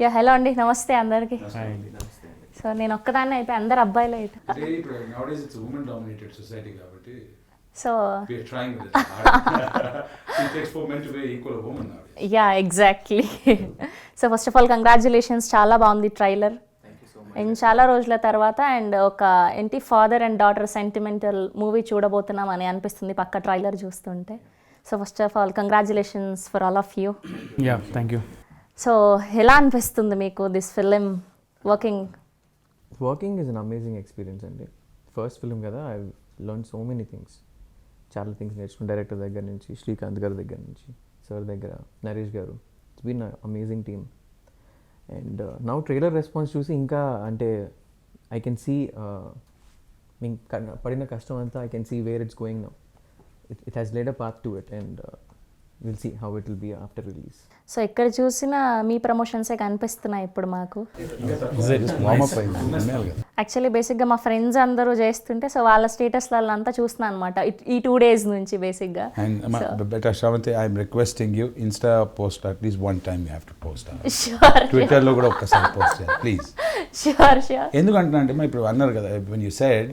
Yeah hello అండి, నమస్తే అందరికి. హాయ్ అండి. సో నేను ఒక్కదాన్ని అయితే అందరు అబ్బాయిలు అయితే అంటే ఇప్పుడు nowadays it's a woman dominated society కాబట్టి so we are trying with it hard. It takes for men to be equal a woman nowadays. Yeah exactly. So first of all congratulations, చాలా బాగుంది ట్రైలర్. అండ్ చాలా రోజుల తర్వాత and ఒక ఏంటి father and daughter sentimental movie చూడబోతున్నాం అని అనిపిస్తుంది పక్క ట్రైలర్ చూస్తుంటే. So first of all congratulations for all of you. Yeah thank you. So ఎలా అనిపిస్తుంది మీకు this film working? Working is an amazing experience అండి. ఫస్ట్ ఫిల్మ్ కదా, I learn so many things. చాలా థింగ్స్ నేర్చుకుని డైరెక్టర్ దగ్గర నుంచి, శ్రీకాంత్ గారి దగ్గర నుంచి, సార్ దగ్గర, నరేష్ గారు. It's been amazing team. And now trailer response చూసి ఇంకా అంటే ఐ కెన్ సీ పడిన కష్టం అంతా I can see where it's going now. It has laid a path to it and will see how it will be after release. So ఎక్కడ చూసినా మీ ప్రమోషన్సే కనిపిస్తున్నాయి ఇప్పుడు మాకు. యాక్చువల్లీ బేసిక్గా మా ఫ్రెండ్స్ అందరూ చేస్తుంటే సో వాళ్ళ స్టేటస్లలో అంతా చూస్తున్నాను అనమాట ఈ 2 days నుంచి బేసిక్గా. But Shravanti, I'm requesting you, Insta post at least one time you have to post. Sure Twitter లో కూడా ఒక్కసారి పోస్ట్ చేయాలి ప్లీజ్. Sure sure. ఎందుకంటున్నా అంటే ఇప్పుడు అన్నారు కదా, when you said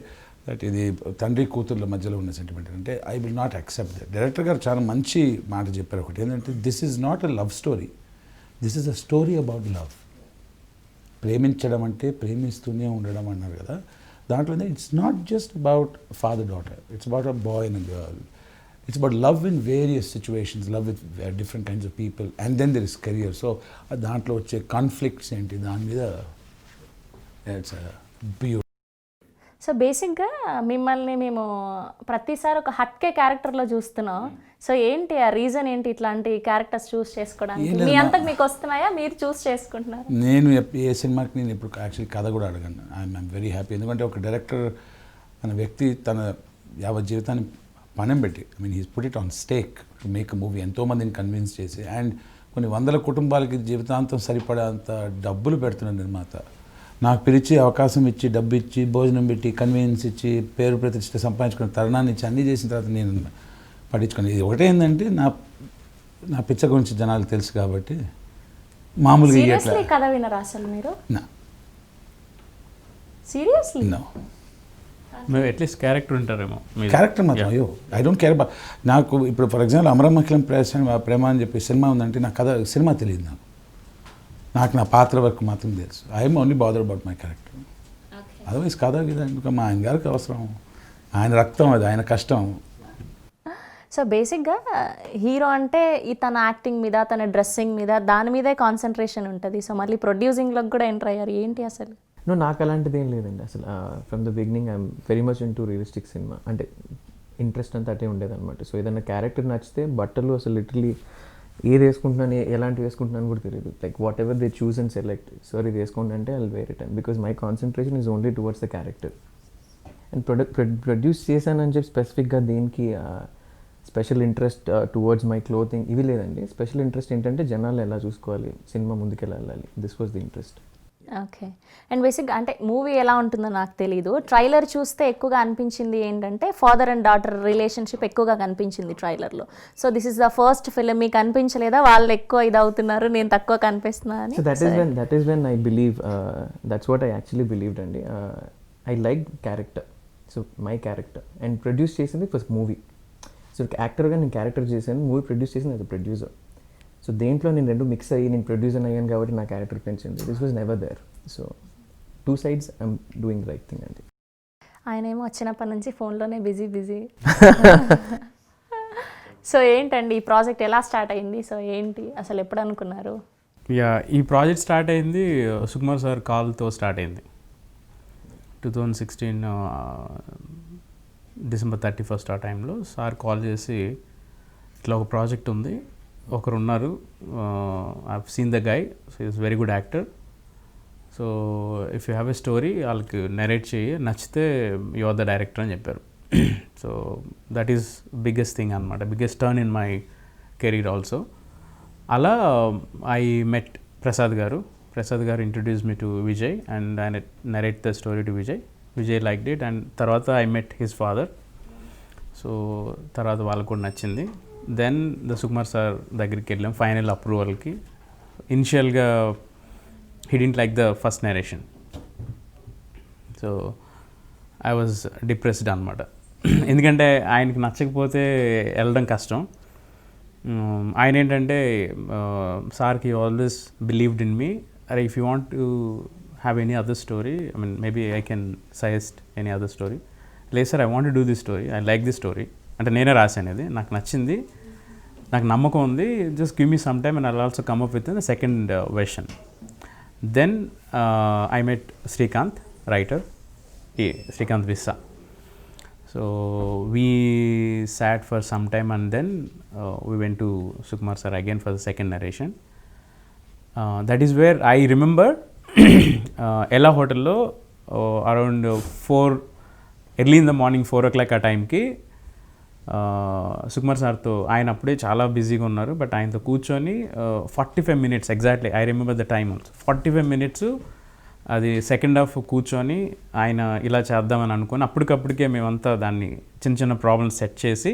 దట్ ఇది తండ్రి కూతుర్ల మధ్యలో ఉన్న సెంటిమెంట్ అంటే I will not accept that. Director గారు చాలా మంచి మాట చెప్పారు ఒకటి, ఏంటంటే this is not a love story, this is a story about love. ప్రేమించడం అంటే ప్రేమిస్తూనే ఉండడం అన్నారు కదా, దాంట్లో it's not just about father daughter, it's about a boy and a girl. It's about love in various situations, love with different kinds of people and then there is career. So దాంట్లో వచ్చే conflicts ఏంటి దాని మీద it's beautiful. So బేసిక్గా మిమ్మల్ని మేము ప్రతిసారి ఒక హట్కే క్యారెక్టర్లో చూస్తున్నాం. సో ఏంటి ఆ రీజన్ ఏంటి ఇట్లాంటి క్యారెక్టర్స్ చూస్ చేసుకోవడానికి? మీ అంతకు మీకు వస్తున్నాయా, మీరు చూస్ చేసుకుంటున్నారు? నేను ఏ సినిమాకి నేను ఇప్పుడు యాక్చువల్లీ కథ కూడా అడగను. I'm very happy. ఎందుకంటే ఒక డైరెక్టర్ అనే వ్యక్తి తన యావత్ జీవితాన్ని పణం పెట్టి, I mean he's put it on stake to make a movie, ఎంతోమందిని కన్విన్స్ చేసి అండ్ కొన్ని వందల కుటుంబాలకి జీవితాంతం సరిపడేంత డబ్బులు పెడుతున్న నిర్మాత నాకు పిలిచి అవకాశం ఇచ్చి డబ్బు ఇచ్చి భోజనం పెట్టి కన్వీనియన్స్ ఇచ్చి పేరు ప్రతిష్ట సంపాదించుకున్న తరుణాన్ని ఇచ్చి అన్నీ చేసిన తర్వాత నేను పట్టించుకుని ఇది ఒకటే ఏంటంటే నా పిచ్చ గురించి జనాలకు తెలుసు కాబట్టి మామూలుగా సీరియస్లీ కథ వినరా అసలు మీరు? Seriously no. మేము అట్లీస్ట్ క్యారెక్టర్ ఉంటారేమో. క్యారెక్టర్ మాత్రం అయ్యో ఐ డోంట్ కేర్ అబౌట్. నాకు ఇప్పుడు ఫర్ ఎగ్జాంపుల్ అమరమఖిలం ప్రేమ అని చెప్పి సినిమా ఉందంటే నాకు కథ సినిమా తెలియదు. నాకు నా పాత్ర వరకు మాత్రం తెలుసు. I'm only bother about my character. Otherwise కథ కదా, ఇంకా మా ఆయన గారికి అవసరం, ఆయన రక్తం అది, ఆయన కష్టం. సో బేసిక్గా హీరో అంటే తన యాక్టింగ్ మీద, తన డ్రెస్సింగ్ మీద, దాని మీదే కాన్సన్ట్రేషన్ ఉంటుంది. సో మళ్ళీ ప్రొడ్యూసింగ్లోకి కూడా ఎంటర్ అయ్యారు, ఏంటి అసలు? నాకు అలాంటిది ఏం లేదండి అసలు. From the beginning I'm very much in to realistic cinema, అంటే ఇంట్రెస్ట్ అంతా అటే ఉండేదన్నమాట. సో ఏదైనా క్యారెక్టర్ నచ్చితే బట్టలు అసలు లిటరలీ ఏది వేసుకుంటున్నాను, ఎలాంటి వేసుకుంటున్నాను కూడా తెలియదు. Like whatever they choose and select, sir ఇది వేసుకోండి అంటే I will wear it, and because my concentration is only towards the character. And produce చేశానని చెప్పి స్పెసిఫిక్గా దేనికి special interest towards my clothing ఇవి లేదండి. స్పెషల్ ఇంట్రెస్ట్ ఏంటంటే జనాలు ఎలా చూసుకోవాలి, సినిమా ముందుకు ఎలా వెళ్ళాలి, this was the interest. Okay. And బేసిక్గా అంటే మూవీ ఎలా ఉంటుందో నాకు తెలీదు, ట్రైలర్ చూస్తే ఎక్కువగా అనిపించింది ఏంటంటే ఫాదర్ అండ్ డాటర్ రిలేషన్షిప్ ఎక్కువగా కనిపించింది ట్రైలర్లో. So this is the first film, మీకు అనిపించలేదా వాళ్ళు ఎక్కువ ఇది అవుతున్నారు, నేను తక్కువ కనిపిస్తున్నా అని? So that is when I believe, that's what I actually believed అండి. I like character, so my character, and produce చేసింది ఫస్ట్ మూవీ. సో యాక్టర్గా నేను క్యారెక్టర్ చేశాను, మూవీ ప్రొడ్యూస్ చేసింది యాజ్ అ ప్రొడ్యూసర్. సో దేంట్లో నేను రెండు మిక్స్ అయ్యి నేను ప్రొడ్యూసర్ అయ్యాను కాబట్టి నా క్యారెక్టర్ పెంచింది. This was never there. So 2 sides I'm doing right thing అండి. ఆయన ఏమో వచ్చినప్పటి నుంచి ఫోన్లోనే బిజీ. సో ఏంటండి ఈ ప్రాజెక్ట్ ఎలా స్టార్ట్ అయింది? సో ఏంటి అసలు ఎప్పుడు అనుకున్నారు? యా ఈ ప్రాజెక్ట్ స్టార్ట్ అయింది సుకుమార్ సార్ కాల్తో స్టార్ట్ అయింది 2016 December 31st ఆ టైంలో. సార్ కాల్ చేసి ఇట్లా ఒక ప్రాజెక్ట్ ఉంది, ఒకరు ఉన్నారు, I seen the guy, so is very good actor, so if you have a story వాళ్ళకి నెరేట్ చేయి, నచ్చితే యు ఆర్ ద డైరెక్టర్ అని చెప్పారు. So that is biggest thing అనమాట, biggest turn in my career also. అలా I met Prasad garu introduce me to Vijay and I narrate the story to Vijay liked it, and తర్వాత I met his father. So తర్వాత వాళ్ళకు కూడా నచ్చింది. Then the Sukumar sir దగ్గరికి వెళ్ళాం final అప్రూవల్కి. ఇనిషియల్గా he didn't like the first narration. So I was depressed అనమాట. ఎందుకంటే ఆయనకి నచ్చకపోతే వెళ్ళడం కష్టం. ఆయన ఏంటంటే సార్కి ఆల్వేస్ బిలీవ్డ్ ఇన్ మీ, అరే if you want to have any other story, I mean maybe I can suggest any other story. లేదు sir, I want do this story, I like this story. అంటే నేనే రాశాను ఇది, నాకు నచ్చింది, నాకు నమ్మకం ఉంది, just give me some time and I also come up with the second version. Then I met Srikanth, writer, Srikanth Vissa. So we sat for some time and then we went to Sukumar sir again for the second narration. That is where I remember Ella Hotel lo around 4 early in the morning 4 o'clock ఆ టైంకి సుకుమార్ సార్తో, ఆయన అప్పుడే చాలా బిజీగా ఉన్నారు, but ఆయనతో కూర్చొని 45 minutes exactly, I remember the time also, 45 minutes అది సెకండ్ హాఫ్ కూర్చొని ఆయన ఇలా చేద్దామని అనుకుని అప్పటికప్పటికే మేమంతా దాన్ని చిన్న చిన్న ప్రాబ్లమ్స్ సెట్ చేసి,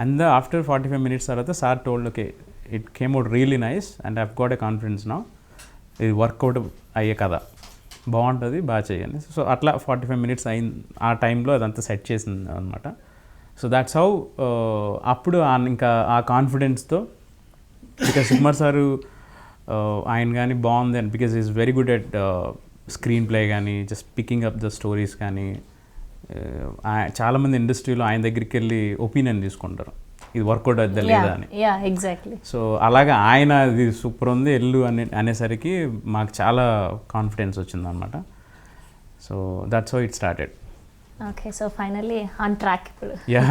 అండ్ ఆఫ్టర్ 45 minutes తర్వాత sir told, okay it came out really nice and I've got a confidence now, ఇది వర్కౌట్ అయ్యే కదా, బాగుంటుంది, బాగా చేయండి. సో అట్లా 45 minutes అయిన ఆ టైంలో అదంతా సెట్ చేసింది అనమాట. సో దాట్స్ హౌ అప్పుడు ఇంకా ఆ కాన్ఫిడెన్స్తో, బికాజ్ సుకుమార్ సారు ఆయన కానీ బాగుంది అని, because is very good at screenplay కానీ just picking up the stories కానీ, చాలామంది ఇండస్ట్రీలో ఆయన దగ్గరికి వెళ్ళి ఒపీనియన్ తీసుకుంటారు, ఇది వర్కౌట్ అవుద్దా లేదా అని. ఎగ్జాక్ట్లీ. సో అలాగా ఆయన ఇది సూపర్ ఉంది ఎల్లు అనేసరికి మాకు చాలా కాన్ఫిడెన్స్ వచ్చిందనమాట. So that's how it started. Okay, so finally on track ఇప్పుడు. Yeah,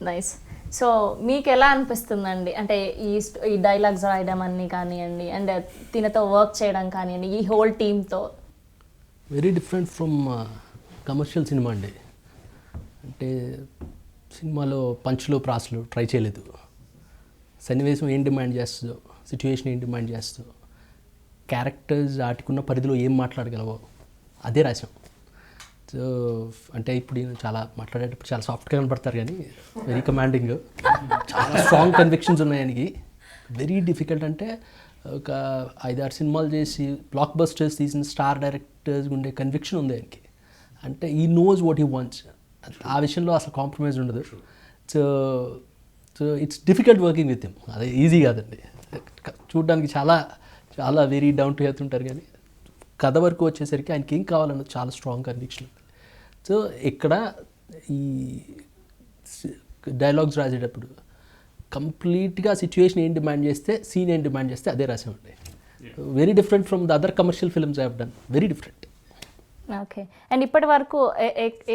nice. సో మీకు ఎలా అనిపిస్తుందండి, అంటే ఈ డైలాగ్స్ రాయడం అన్నీ కానివ్వండి, అండ్ తినతో వర్క్ చేయడం కానివ్వండి, ఈ హోల్ టీమ్తో? Very different from commercial cinema అండి. అంటే సినిమాలో పంచులు ప్రాసులు ట్రై చేయలేదు, సన్నివేశం ఏం డిమాండ్ చేస్తుందో, సిచ్యువేషన్ ఏం డిమాండ్ చేస్తుందో, క్యారెక్టర్స్ వాటికున్న పరిధిలో ఏం మాట్లాడగలవో అదే రాసాం. సో అంటే ఇప్పుడు చాలా మాట్లాడేటప్పుడు చాలా సాఫ్ట్గా కనపడతారు, కానీ వెరీ కమాండింగ్, చాలా స్ట్రాంగ్ కన్విక్షన్స్ ఉన్నాయి ఆయనకి. వెరీ డిఫికల్ట్, అంటే ఒక 5-6 సినిమాలు చేసి బ్లాక్ బస్టర్స్ తీసిన స్టార్ డైరెక్టర్స్ ఉండే కన్విక్షన్ ఉంది ఆయనకి. అంటే ఈ నోస్ వాట్ హీ వాంట్స్, ఆ విషయంలో అసలు కాంప్రమైజ్ ఉండదు. So so it's difficult working with him, అదే ఈజీ కాదండి. చూడడానికి చాలా చాలా వెరీ డౌన్ టు ఎర్త్ ఉంటారు, కానీ కథ వరకు వచ్చేసరికి ఆయనకి ఏం కావాలన్నది చాలా స్ట్రాంగ్ కన్విక్షన్. సో ఇక్కడ ఈ డైలాగ్స్ రాసేటప్పుడు కంప్లీట్గా సిచ్యువేషన్ ఏం డిమాండ్ చేస్తే, సీన్ ఏం డిమాండ్ చేస్తే అదే రాసామండి. Very different from the other commercial films I have done, very different. Okay, and ఇప్పటి వరకు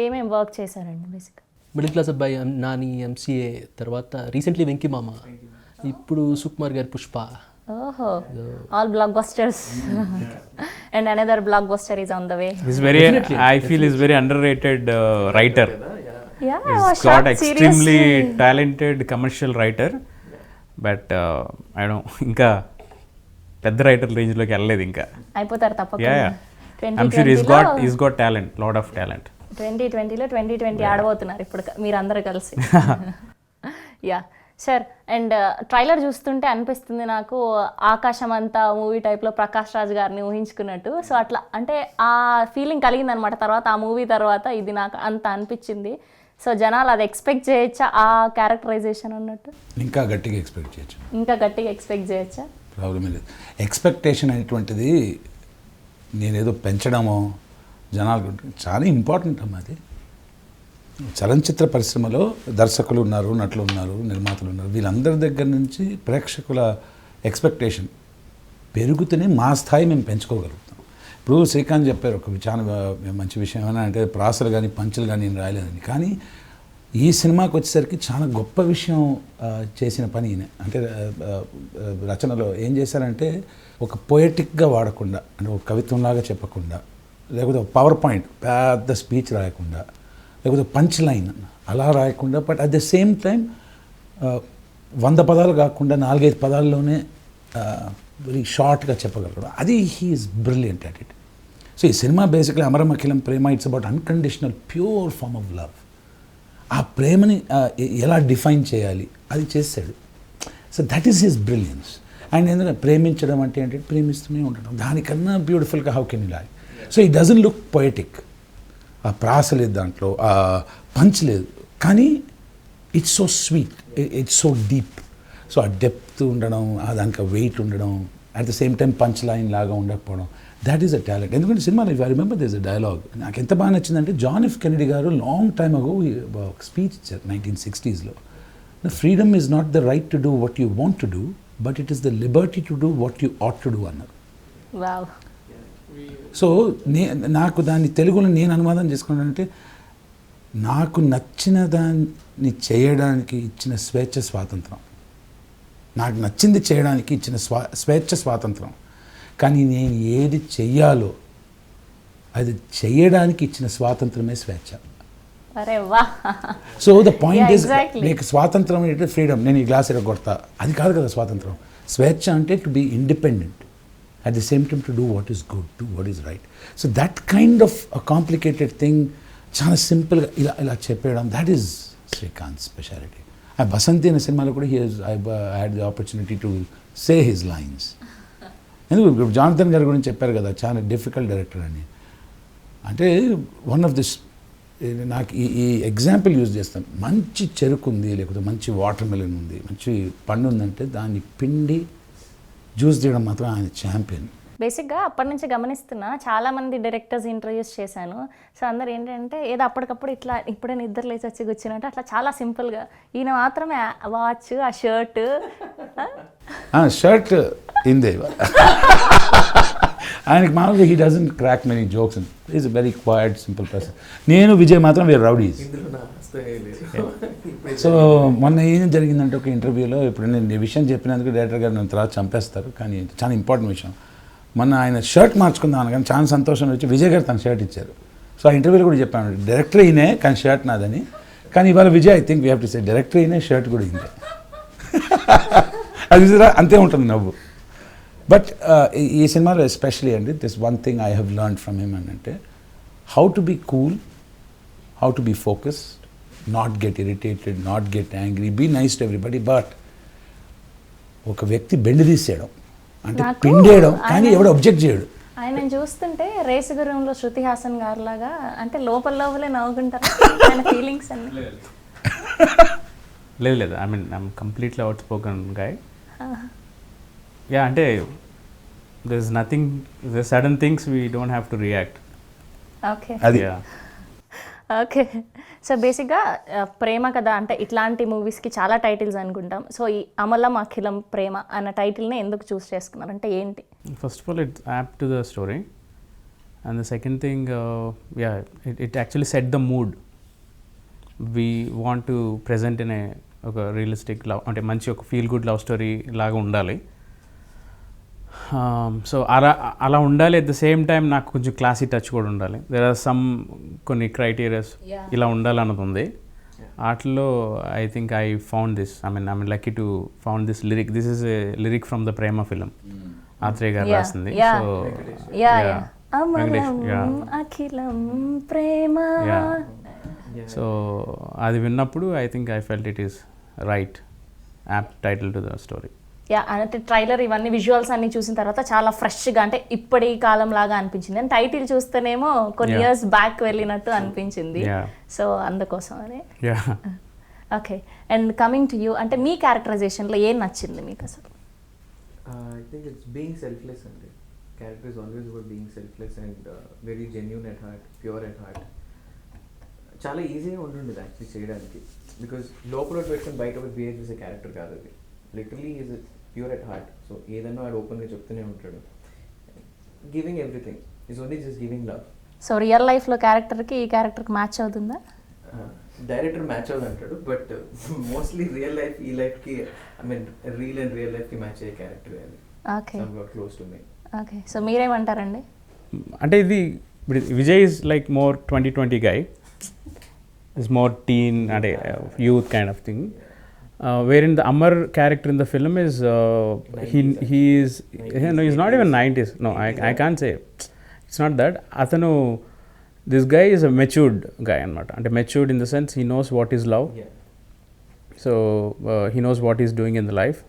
ఏమేమి వర్క్ చేశారండి బేసిక్గా? మిడిల్ క్లాస్ అబ్బాయి, నాని, ఎంసీఏ, తర్వాత రీసెంట్లీ వెంకీ మామ, ఇప్పుడు సుకుమార్ గారి పుష్ప. ఓహో, all blockbusters. And another blockbuster is on the way. He's very, I feel he's very underrated writer. Yeah, He's got extremely talented commercial writer, but I don't, ఇంకా పెద్ద writer రేంజ్లోకి వెళ్ళలేదు ఇంకా. అయిపోతారు తప్పకుండా. Yeah, I'm sure he's got talent, lot of talent. 2020లో 2020 ఆడబోతున్నారు ఇప్పుడు మీరందరూ కలిసి. Yeah sir, and trailer చూస్తుంటే అనిపిస్తుంది నాకు ఆకాశం అంతా మూవీ టైప్లో ప్రకాష్ రాజ్ గారిని ఊహించుకున్నట్టు. సో అట్లా అంటే ఆ ఫీలింగ్ కలిగింది అనమాట. తర్వాత ఆ మూవీ తర్వాత ఇది నాకు అంత అనిపించింది. సో జనాలు అది ఎక్స్పెక్ట్ చేయొచ్చా, ఆ క్యారెక్టరైజేషన్ అన్నట్టు? ఇంకా గట్టిగా ఎక్స్పెక్ట్ చేయొచ్చు, ఇంకా గట్టిగా ఎక్స్పెక్ట్ చేయొచ్చా? ప్రాబ్లం లేదు. ఎక్స్పెక్టేషన్ అనేటువంటిది నేనేదో పెంచడమో జనాలు చాలా ఇంపార్టెంట్ అమ్మా. అది చలనచిత్ర పరిశ్రమలో దర్శకులు ఉన్నారు, నటులు ఉన్నారు, నిర్మాతలు ఉన్నారు, వీళ్ళందరి దగ్గర నుంచి ప్రేక్షకుల ఎక్స్పెక్టేషన్ పెరుగుతూనే మా స్థాయి మేము పెంచుకోగలుగుతాం. ఇప్పుడు శ్రీకాంత్ చెప్పారు ఒక చాలా మంచి విషయం, ఏమైనా అంటే ప్రాసలు కానీ పంచులు కానీ నేను రాయలేదని. కానీ ఈ సినిమాకి వచ్చేసరికి చాలా గొప్ప విషయం చేసిన పని ఈయన. అంటే రచనలో ఏం చేశారంటే ఒక పొయటిక్గా వాడకుండా, అంటే ఒక కవిత్వంలాగా చెప్పకుండా, లేకపోతే ఒక పవర్ పాయింట్ పెద్ద స్పీచ్ రాయకుండా, లేకపోతే పంచ్ లైన్ అలా రాయకుండా, but at the same time 100 పదాలు కాకుండా 4-5 పదాల్లోనే వెరీ షార్ట్గా చెప్పగలరు. అది he's brilliant at it. So ఈ cinema basically Amaram Akhilam Prema, it's about unconditional pure form of love. ఆ ప్రేమని ఎలా డిఫైన్ చేయాలి అది చేశాడు. So that is his brilliance. అండ్ ఎందుకంటే ప్రేమించడం అంటే ఏంటంటే ప్రేమిస్తూనే ఉండడం, దానికన్నా బ్యూటిఫుల్గా how can you like. So it doesn't look poetic, ఆ ప్రాస లేదు దాంట్లో, ఆ పంచ్ లేదు, కానీ it's so sweet, it's so deep. So ఆ డెప్త్ ఉండడం, దానికి వెయిట్ ఉండడం, at the same time punch line లాగా ఉండకపోవడం, దాట్ ఈస్ అ టాలెంట్. ఎందుకంటే సినిమాలో if I remember this a dialogue నాకు ఎంత బాగా నచ్చిందంటే, జాన్ ఎఫ్ కెనడీ గారు లాంగ్ టైమ్ అగో ఒక స్పీచ్ ఇచ్చారు 1960s. Freedom is not the right to do what you want to do, but it is the Liberty to do what you ought to do అన్నారు. Wow. So నాకు దాన్ని తెలుగులో నేను అనువాదం చేసుకున్నానంటే, నాకు నచ్చిన దాన్ని చేయడానికి ఇచ్చిన స్వేచ్ఛ స్వాతంత్రం, నాకు నచ్చింది చేయడానికి ఇచ్చిన స్వేచ్ఛ స్వాతంత్రం, కానీ నేను ఏది చెయ్యాలో అది చెయ్యడానికి ఇచ్చిన స్వాతంత్రమే స్వేచ్ఛ. అరే వా. So the point is, exactly. నీకు స్వాతంత్రం ఏంటంటే ఫ్రీడమ్, నేను ఈ గ్లాస్ ఎక్కడ కొడతా, అది కాదు కదా స్వాతంత్రం. స్వేచ్ఛ అంటే to be independent, at the same time to do what is good, do what is right. So that kind of a complicated thing, చాలా సింపుల్గా ఇలా చెప్పేయడం, that is శ్రీకాంత్ స్పెషాలిటీ. ఆ బసంతి అనే సినిమాలో కూడా I had the opportunity to say his lines. ఎందుకు Jonathan గారి గురించి చెప్పారు కదా, చాలా డిఫికల్ట్ డైరెక్టర్ అని. అంటే వన్ ఆఫ్ దిస్, నాకు ఈ ఎగ్జాంపుల్ యూజ్ చేస్తాను. మంచి చెరుకు ఉంది, లేకపోతే మంచి వాటర్ మెలన్ ఉంది, మంచి పండు ఉందంటే దాన్ని పిండి జ్యూస్ తీయడం మాత్రం ఆయన ఛాంపియన్. బేసిక్గా అప్పటి నుంచి గమనిస్తున్నా, చాలామంది డైరెక్టర్స్ ఇంటర్వ్యూస్ చేశాను. సో అందరు ఏంటంటే ఏదో అప్పటికప్పుడు ఇట్లా ఇప్పుడే నిద్ర లేచి వచ్చి కూర్చున్నట్టు అట్లా చాలా సింపుల్గా, ఈయన మాత్రమే వాచ్, ఆ షర్ట్ షర్ట్ ఇందే ఆయనకి మామూలుగా he doesn't crack many jokes, is a very quite simple person. నేను విజయ్ మాత్రం వేరే రౌడీస్. సో మొన్న ఏం జరిగిందంటే ఒక ఇంటర్వ్యూలో, ఇప్పుడు నేను ఈ విషయం చెప్పినందుకు డైరెక్టర్ గారు నన్ను తర్వాత చంపేస్తారు, కానీ చాలా ఇంపార్టెంట్ విషయం. మొన్న ఆయన షర్ట్ మార్చుకుందాం కానీ చాలా సంతోషం వచ్చి విజయ్ గారు తన షర్ట్ ఇచ్చారు. సో ఆ ఇంటర్వ్యూలో కూడా చెప్పాను, డైరెక్టర్ ఈయనే కానీ షర్ట్ నాదని. కానీ ఇవాళ Vijay I think we have to say director ఈయనే, షర్ట్ కూడా ఇంతే. అది అంతే ఉంటుంది నవ్వు. బట్ ఈ సినిమాలో ఎస్పెషలీ అండి, this one thing I have learned from him అని అంటే, how to be cool, how to be focused, not get irritated, not get angry, be nice to everybody. But ఒక వ్యక్తి బెండ్ తీసేయడం అంటే పిండేయడం, కానీ ఎవడు అబ్జెక్ట్ చేయడు. ఆయన చూస్తుంటే రేసు గురంలో శృతి హాసన్ గారు లాగా, అంటే లోపలే నవ్వుకుంటారు ఆయన ఫీలింగ్స్ అన్ని. లేదు, I mean I'm completely outspoken guy. Yeah, అంటే there is nothing, there sudden things we don't have to react. Okay అది ఓకే. సో బేసిక్గా ప్రేమ కథ అంటే ఇట్లాంటి మూవీస్కి చాలా టైటిల్స్ అనుకుంటాం. సో ఈ అమలం అఖిలం ప్రేమ అన్న టైటిల్ని ఎందుకు చూస్ చేసుకున్నారు, అంటే ఏంటి? First of all, it's apt to the story, and the second thing, it actually set the mood. We want to present in a realistic love, అంటే మంచి ఒక ఫీల్ గుడ్ లవ్ స్టోరీ లాగా ఉండాలి. సో అలా ఉండాలి. అట్ ద సేమ్ టైం నాకు కొంచెం classy touch కూడా ఉండాలి. దెర్ ఆర్ సమ్ కొన్ని క్రైటీరియాస్ ఇలా ఉండాలి అన్నది ఉంది. వాటిలో I think I found this, I mean lucky to found this lyric. This is a lyric from the Prema film, Athreya garu రాసింది. సో అఖిలం ప్రేమ. సో అది విన్నప్పుడు I think I felt it is right apt title to the story. Yeah, అంటే trailer ఇవన్నీ visuals అన్ని చూసిన తర్వాత చాలా ఫ్రెష్గా, అంటే ఇప్పటి కాలం లాగా అనిపించింది. అండ్ టైటిల్ చూస్తేనేమో కొన్ని ఇయర్స్ బ్యాక్ వెళ్ళినట్టు అనిపించింది. సో అందుకోసం అదే. Okay. And coming to you, అంటే మీ క్యారెక్టరైజేషన్లో ఏం నచ్చింది మీకు అసలు? I think it's being selfless and character is always about being selfless and very genuine at heart, pure at heart. చాలా ఈజీగా ఉంటుండేది యాక్చువల్లీ చేయడానికి, బికాజ్ లోపల పెట్టుకుని బయట బిహేవ్ చేసే క్యారెక్టర్ కాదు అది. Literally is pure at heart. So ఏదన్నా వాడు ఓపెన్గా చెప్తూనే ఉంటాడు. Giving everything is only just giving love. So real లైఫ్లో క్యారెక్టర్కి ఈ క్యారెక్టర్కి మ్యాచ్ అవుతుందా? డైరెక్టర్ మ్యాచ్ అవుతుంది అంటాడు, బట్ మోస్ట్లీ రియల్ లైఫ్ ఈ లైఫ్కి, I mean real and real లైఫ్కి మ్యాచ్ అయ్యే క్యారెక్టర్ అది. Okay, close to me. Okay. So మీరేమంటారండి? అంటే ఇది Vijay is like more 2020 guy, is more teen, అంటే youth kind of thing. Wherein the Amar character in the film is he is no, he's not even 90s. No, I can't say. It's not that. Athanu, this guy is a matured guy anamata. Ante matured in the sense he knows what is love. So he knows what he's doing in the life.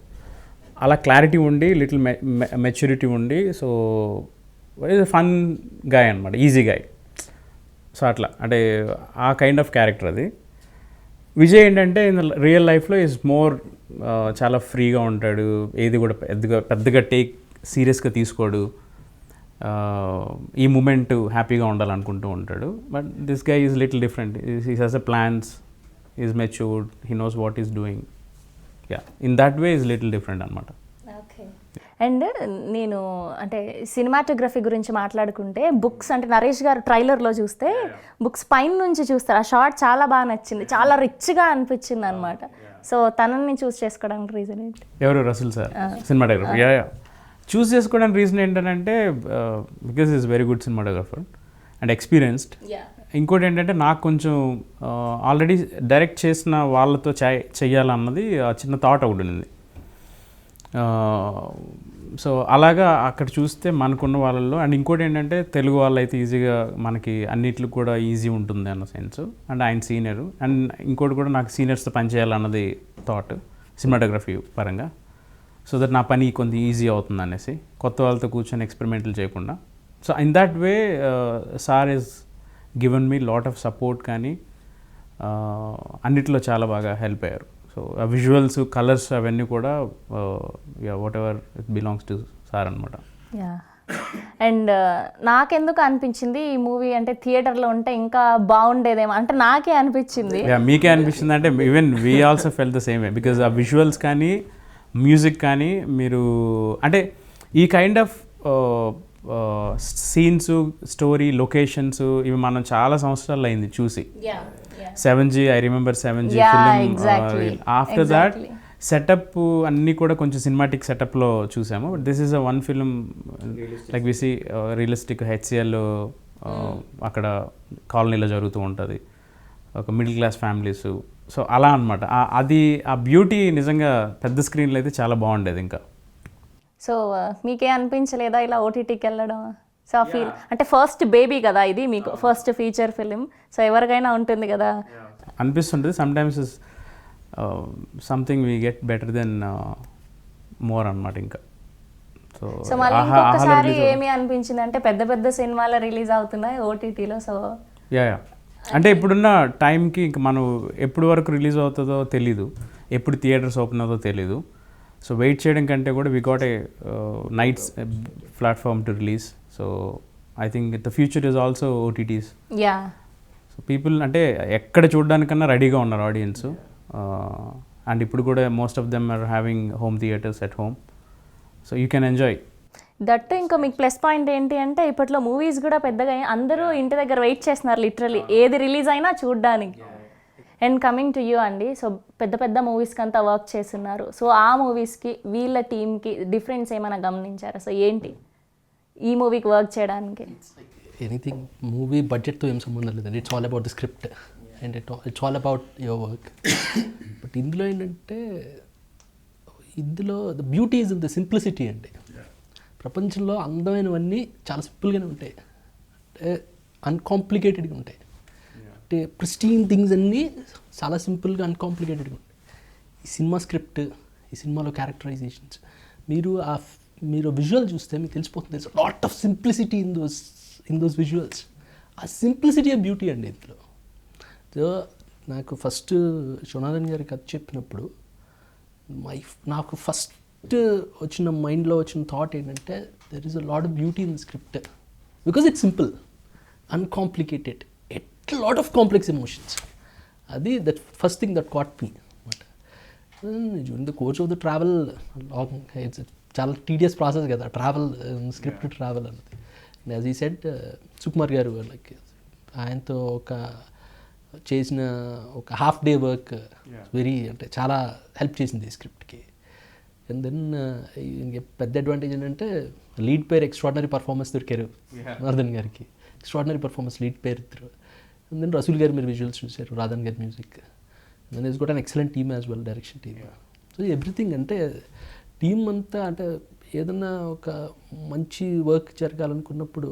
అలా clarity ఉండి little maturity ఉండి so is fun guy అనమాట, easy guy. So అట్లా అంటే ఆ kind of character అది. విజయ్ ఏంటంటే in real లైఫ్లో ఈజ్ మోర్ చాలా ఫ్రీగా ఉంటాడు, ఏది కూడా పెద్దగా టేక్ సీరియస్గా తీసుకోడు, ఈ మూమెంట్ హ్యాపీగా ఉండాలనుకుంటూ ఉంటాడు. But this guy is little different, he has a plans, is matured, he knows what is doing. Yeah, in that way is little different అనమాట. అండ్ నేను అంటే సినిమాటోగ్రఫీ గురించి మాట్లాడుకుంటే బుక్స్ అంటే నరేష్ గారు ట్రైలర్లో చూస్తే బుక్స్ పైన నుంచి చూస్తారు, ఆ షార్ట్ చాలా బాగా నచ్చింది, చాలా రిచ్గా అనిపించింది అనమాట. సో తనని చూస్ చేసుకోవడానికి రీజన్ ఏంటి? ఎవరు? Rasool sir, cinematographer. Yeah, choose చేసుకోవడానికి రీజన్ ఏంటంటే because is very good cinematographer and experienced. ఇంకోటి ఏంటంటే నాకు కొంచెం ఆల్రెడీ డైరెక్ట్ చేసిన వాళ్ళతో చెయ్యాలన్నది చిన్న థాట్ ఒకటి ఉంది. సో అలాగా అక్కడ చూస్తే మనకున్న వాళ్ళల్లో, అండ్ ఇంకోటి ఏంటంటే తెలుగు వాళ్ళు అయితే ఈజీగా మనకి అన్నిట్లో కూడా ఈజీ ఉంటుంది అన్న సెన్స్. అండ్ ఆయన సీనియరు, అండ్ ఇంకోటి కూడా నాకు సీనియర్స్తో పనిచేయాలన్నది థాట్ సినిమాటోగ్రఫీ పరంగా. సో దట్ నా పని కొంచెం ఈజీ అవుతుంది అనేసి, కొత్త వాళ్ళతో కూర్చొని ఎక్స్పెరిమెంట్లు చేయకుండా. So in that way sir is given me lot of support, కానీ అన్నిట్లో చాలా బాగా హెల్ప్ అయ్యారు. సో ఆ విజువల్స్, కలర్స్ అవన్నీ కూడా what ever it belongs to sir అనమాట. యా, అండ్ నాకెందుకు అనిపించింది ఈ మూవీ అంటే థియేటర్లో ఉంటే ఇంకా బాగుండేదేమో అంటే నాకే అనిపించింది. యా, మీకే అనిపించింది అంటే even we also fell the same way, because ఆ విజువల్స్ కానీ మ్యూజిక్ కానీ మీరు అంటే ఈ kind of scenes, story, locations ఇవి మనం చాలా సంవత్సరాలు అయింది చూసి. 7G, I remember 7G film. After that setup అన్నీ కూడా కొంచెం సినిమాటిక్ సెటప్లో చూసాము. But this is a one film like we see realistic. HCL అక్కడ కాలనీలో జరుగుతూ ఉంటుంది, ఒక మిడిల్ క్లాస్ ఫ్యామిలీస్. సో అలా అనమాట. అది ఆ బ్యూటీ నిజంగా పెద్ద స్క్రీన్లో అయితే చాలా బాగుండేది. ఇంకా సో మీకే అనిపించలేదా ఇలా ఓటీటీకి వెళ్ళడం? సో ఆ ఫీల్ అంటే ఫస్ట్ బేబీ కదా ఇది, మీకు ఫస్ట్ ఫీచర్ ఫిలిం, సో ఎవరికైనా ఉంటుంది కదా అనిపిస్తుంటుంది. Sometimes something we get better then more అనమాట. ఇంకా సో మళ్ళీ ఇంకొకసారి ఏమి అనిపించింది అంటే పెద్ద పెద్ద సినిమాలు రిలీజ్ అవుతున్నాయి ఓటీటీలో. సో యా, అంటే ఇప్పుడున్న టైంకి ఇంక మనం ఎప్పుడు వరకు రిలీజ్ అవుతుందో తెలీదు, ఎప్పుడు థియేటర్స్ ఓపెన్ అవుతుందో తెలీదు. సో వెయిట్ చేయడం కంటే కూడా we got a nights platform to release. So I think the future is also OTTs. Yeah, so people అంటే ఎక్కడ చూడడానికన్నా రెడీగా ఉన్నారు ఆడియన్స్. అండ్ ఇప్పుడు కూడా most of them are having home theatres at home, so you can enjoy. That ఇంకా మీకు plus point ఏంటి అంటే ఇప్పట్లో మూవీస్ కూడా పెద్దగా అందరూ ఇంటి దగ్గర వెయిట్ చేస్తున్నారు లిటరలీ, ఏది రిలీజ్ అయినా చూడడానికి. అండ్ కమింగ్ టు యూ అండి, సో పెద్ద పెద్ద మూవీస్కి అంతా వర్క్ చేస్తున్నారు. సో ఆ మూవీస్కి వీళ్ళ టీమ్కి డిఫరెన్స్ ఏమైనా గమనించారా? సో ఏంటి ఈ మూవీకి వర్క్ చేయడానికి? ఎనీథింగ్ మూవీ బడ్జెట్తో ఏం సంబంధం లేదండి. It's all about the script and it's all about your work. But ఇందులో ఏంటంటే ఇందులో the beauty is in the simplicity అండి. ప్రపంచంలో అందమైనవన్నీ చాలా సింపుల్గానే ఉంటాయి, అంటే అన్కాంప్లికేటెడ్గా ఉంటాయి. అంటే ప్రిస్టీన్ థింగ్స్ అన్నీ చాలా సింపుల్గా అన్కాంప్లికేటెడ్గా ఉంటాయి. ఈ సినిమా స్క్రిప్ట్, ఈ సినిమాలో క్యారెక్టరైజేషన్స్, మీరు విజువల్ చూస్తే మీకు తెలిసిపోతుంది lot of simplicity in those visuals. ఆ సింప్లిసిటీ ఆఫ్ బ్యూటీ అండి ఇందులో. సో నాకు ఫస్ట్ జొనాథన్ గారి కథ చెప్పినప్పుడు నాకు ఫస్ట్ వచ్చిన మైండ్లో వచ్చిన థాట్ ఏంటంటే there is a lot of beauty in the script because it's simple, uncomplicated, at lot of complex emotions. అది that first thing that caught me అనమాట. During the course of the travel long, it's చాలా tedious process కదా travel, script travel అన్నది. As he said Sukumar garu like ఆయనతో చేసిన ఒక half day work very అంటే చాలా హెల్ప్ చేసింది ఈ స్క్రిప్ట్కి. అండ్ దెన్ పెద్ద అడ్వాంటేజ్ ఏంటంటే లీడ్ పేర్ ఎక్స్ట్రాడినరీ పర్ఫార్మెన్స్ దొరికారు జనార్దన్ గారికి, ఎక్స్ట్రాడినరీ పర్ఫార్మెన్స్ లీడ్ పేర్ ఇద్దరు. అండ్ దెన్ రసూల్ గారు మీరు విజువల్స్ చూశారు, రాధన్ గారి music, and then is got an excellent team as well, direction team. So everything అంటే టీమ్ అంతా అంటే ఏదన్నా ఒక మంచి వర్క్ జరగాలనుకున్నప్పుడు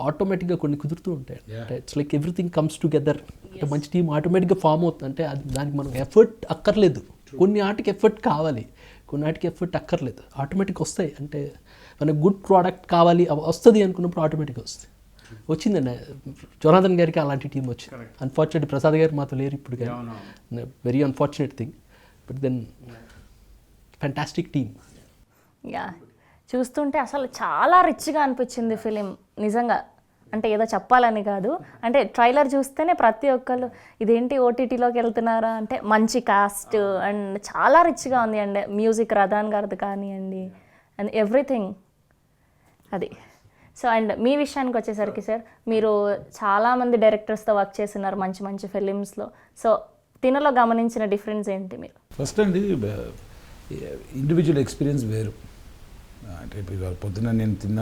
ఆటోమేటిక్గా కొన్ని కుదురుతూ ఉంటాయి. అంటే it's like everything comes together. అంటే మంచి టీం ఆటోమేటిక్గా ఫామ్ అవుతుంది. అంటే అది దానికి మనం ఎఫర్ట్ అక్కర్లేదు, కొన్ని ఆటకి ఎఫర్ట్ కావాలి. కొన్నిటికి ఎఫర్ట్ అక్కర్లేదు, ఆటోమేటిక్ వస్తాయి. అంటే మనకు గుడ్ ప్రోడక్ట్ కావాలి వస్తుంది అనుకున్నప్పుడు ఆటోమేటిక్గా వస్తుంది. వచ్చిందండి జనార్దన్ గారికి అలాంటి టీం వచ్చింది. అన్ఫార్చునేట్ ప్రసాద్ గారు మాతో లేరు ఇప్పుడు, కానీ very unfortunate thing, but then fantastic team. Yeah, చూస్తుంటే అసలు చాలా రిచ్గా అనిపించింది ఫిలిం నిజంగా. అంటే ఏదో చెప్పాలని కాదు, అంటే ట్రైలర్ చూస్తేనే ప్రతి ఒక్కళ్ళు ఇదేంటి ఓటీటీలోకి వెళ్తున్నారా అంటే మంచి కాస్ట్ అండ్ చాలా రిచ్గా ఉంది అండి. మ్యూజిక్ రథాన్ గారిది కానివ్వండి అండ్ ఎవ్రీథింగ్ అది. సో అండ్ మీ విషయానికి వచ్చేసరికి సార్, మీరు చాలామంది డైరెక్టర్స్తో వర్క్ చేస్తున్నారు మంచి మంచి ఫిలిమ్స్లో. సో తినలో గమనించిన డిఫరెన్స్ ఏంటి మీరు? ఫస్ట్ అండి, ఇండివిజువల్ ఎక్స్పీరియన్స్ వేరు. అంటే ఇప్పుడు పొద్దున్న నేను తిన్న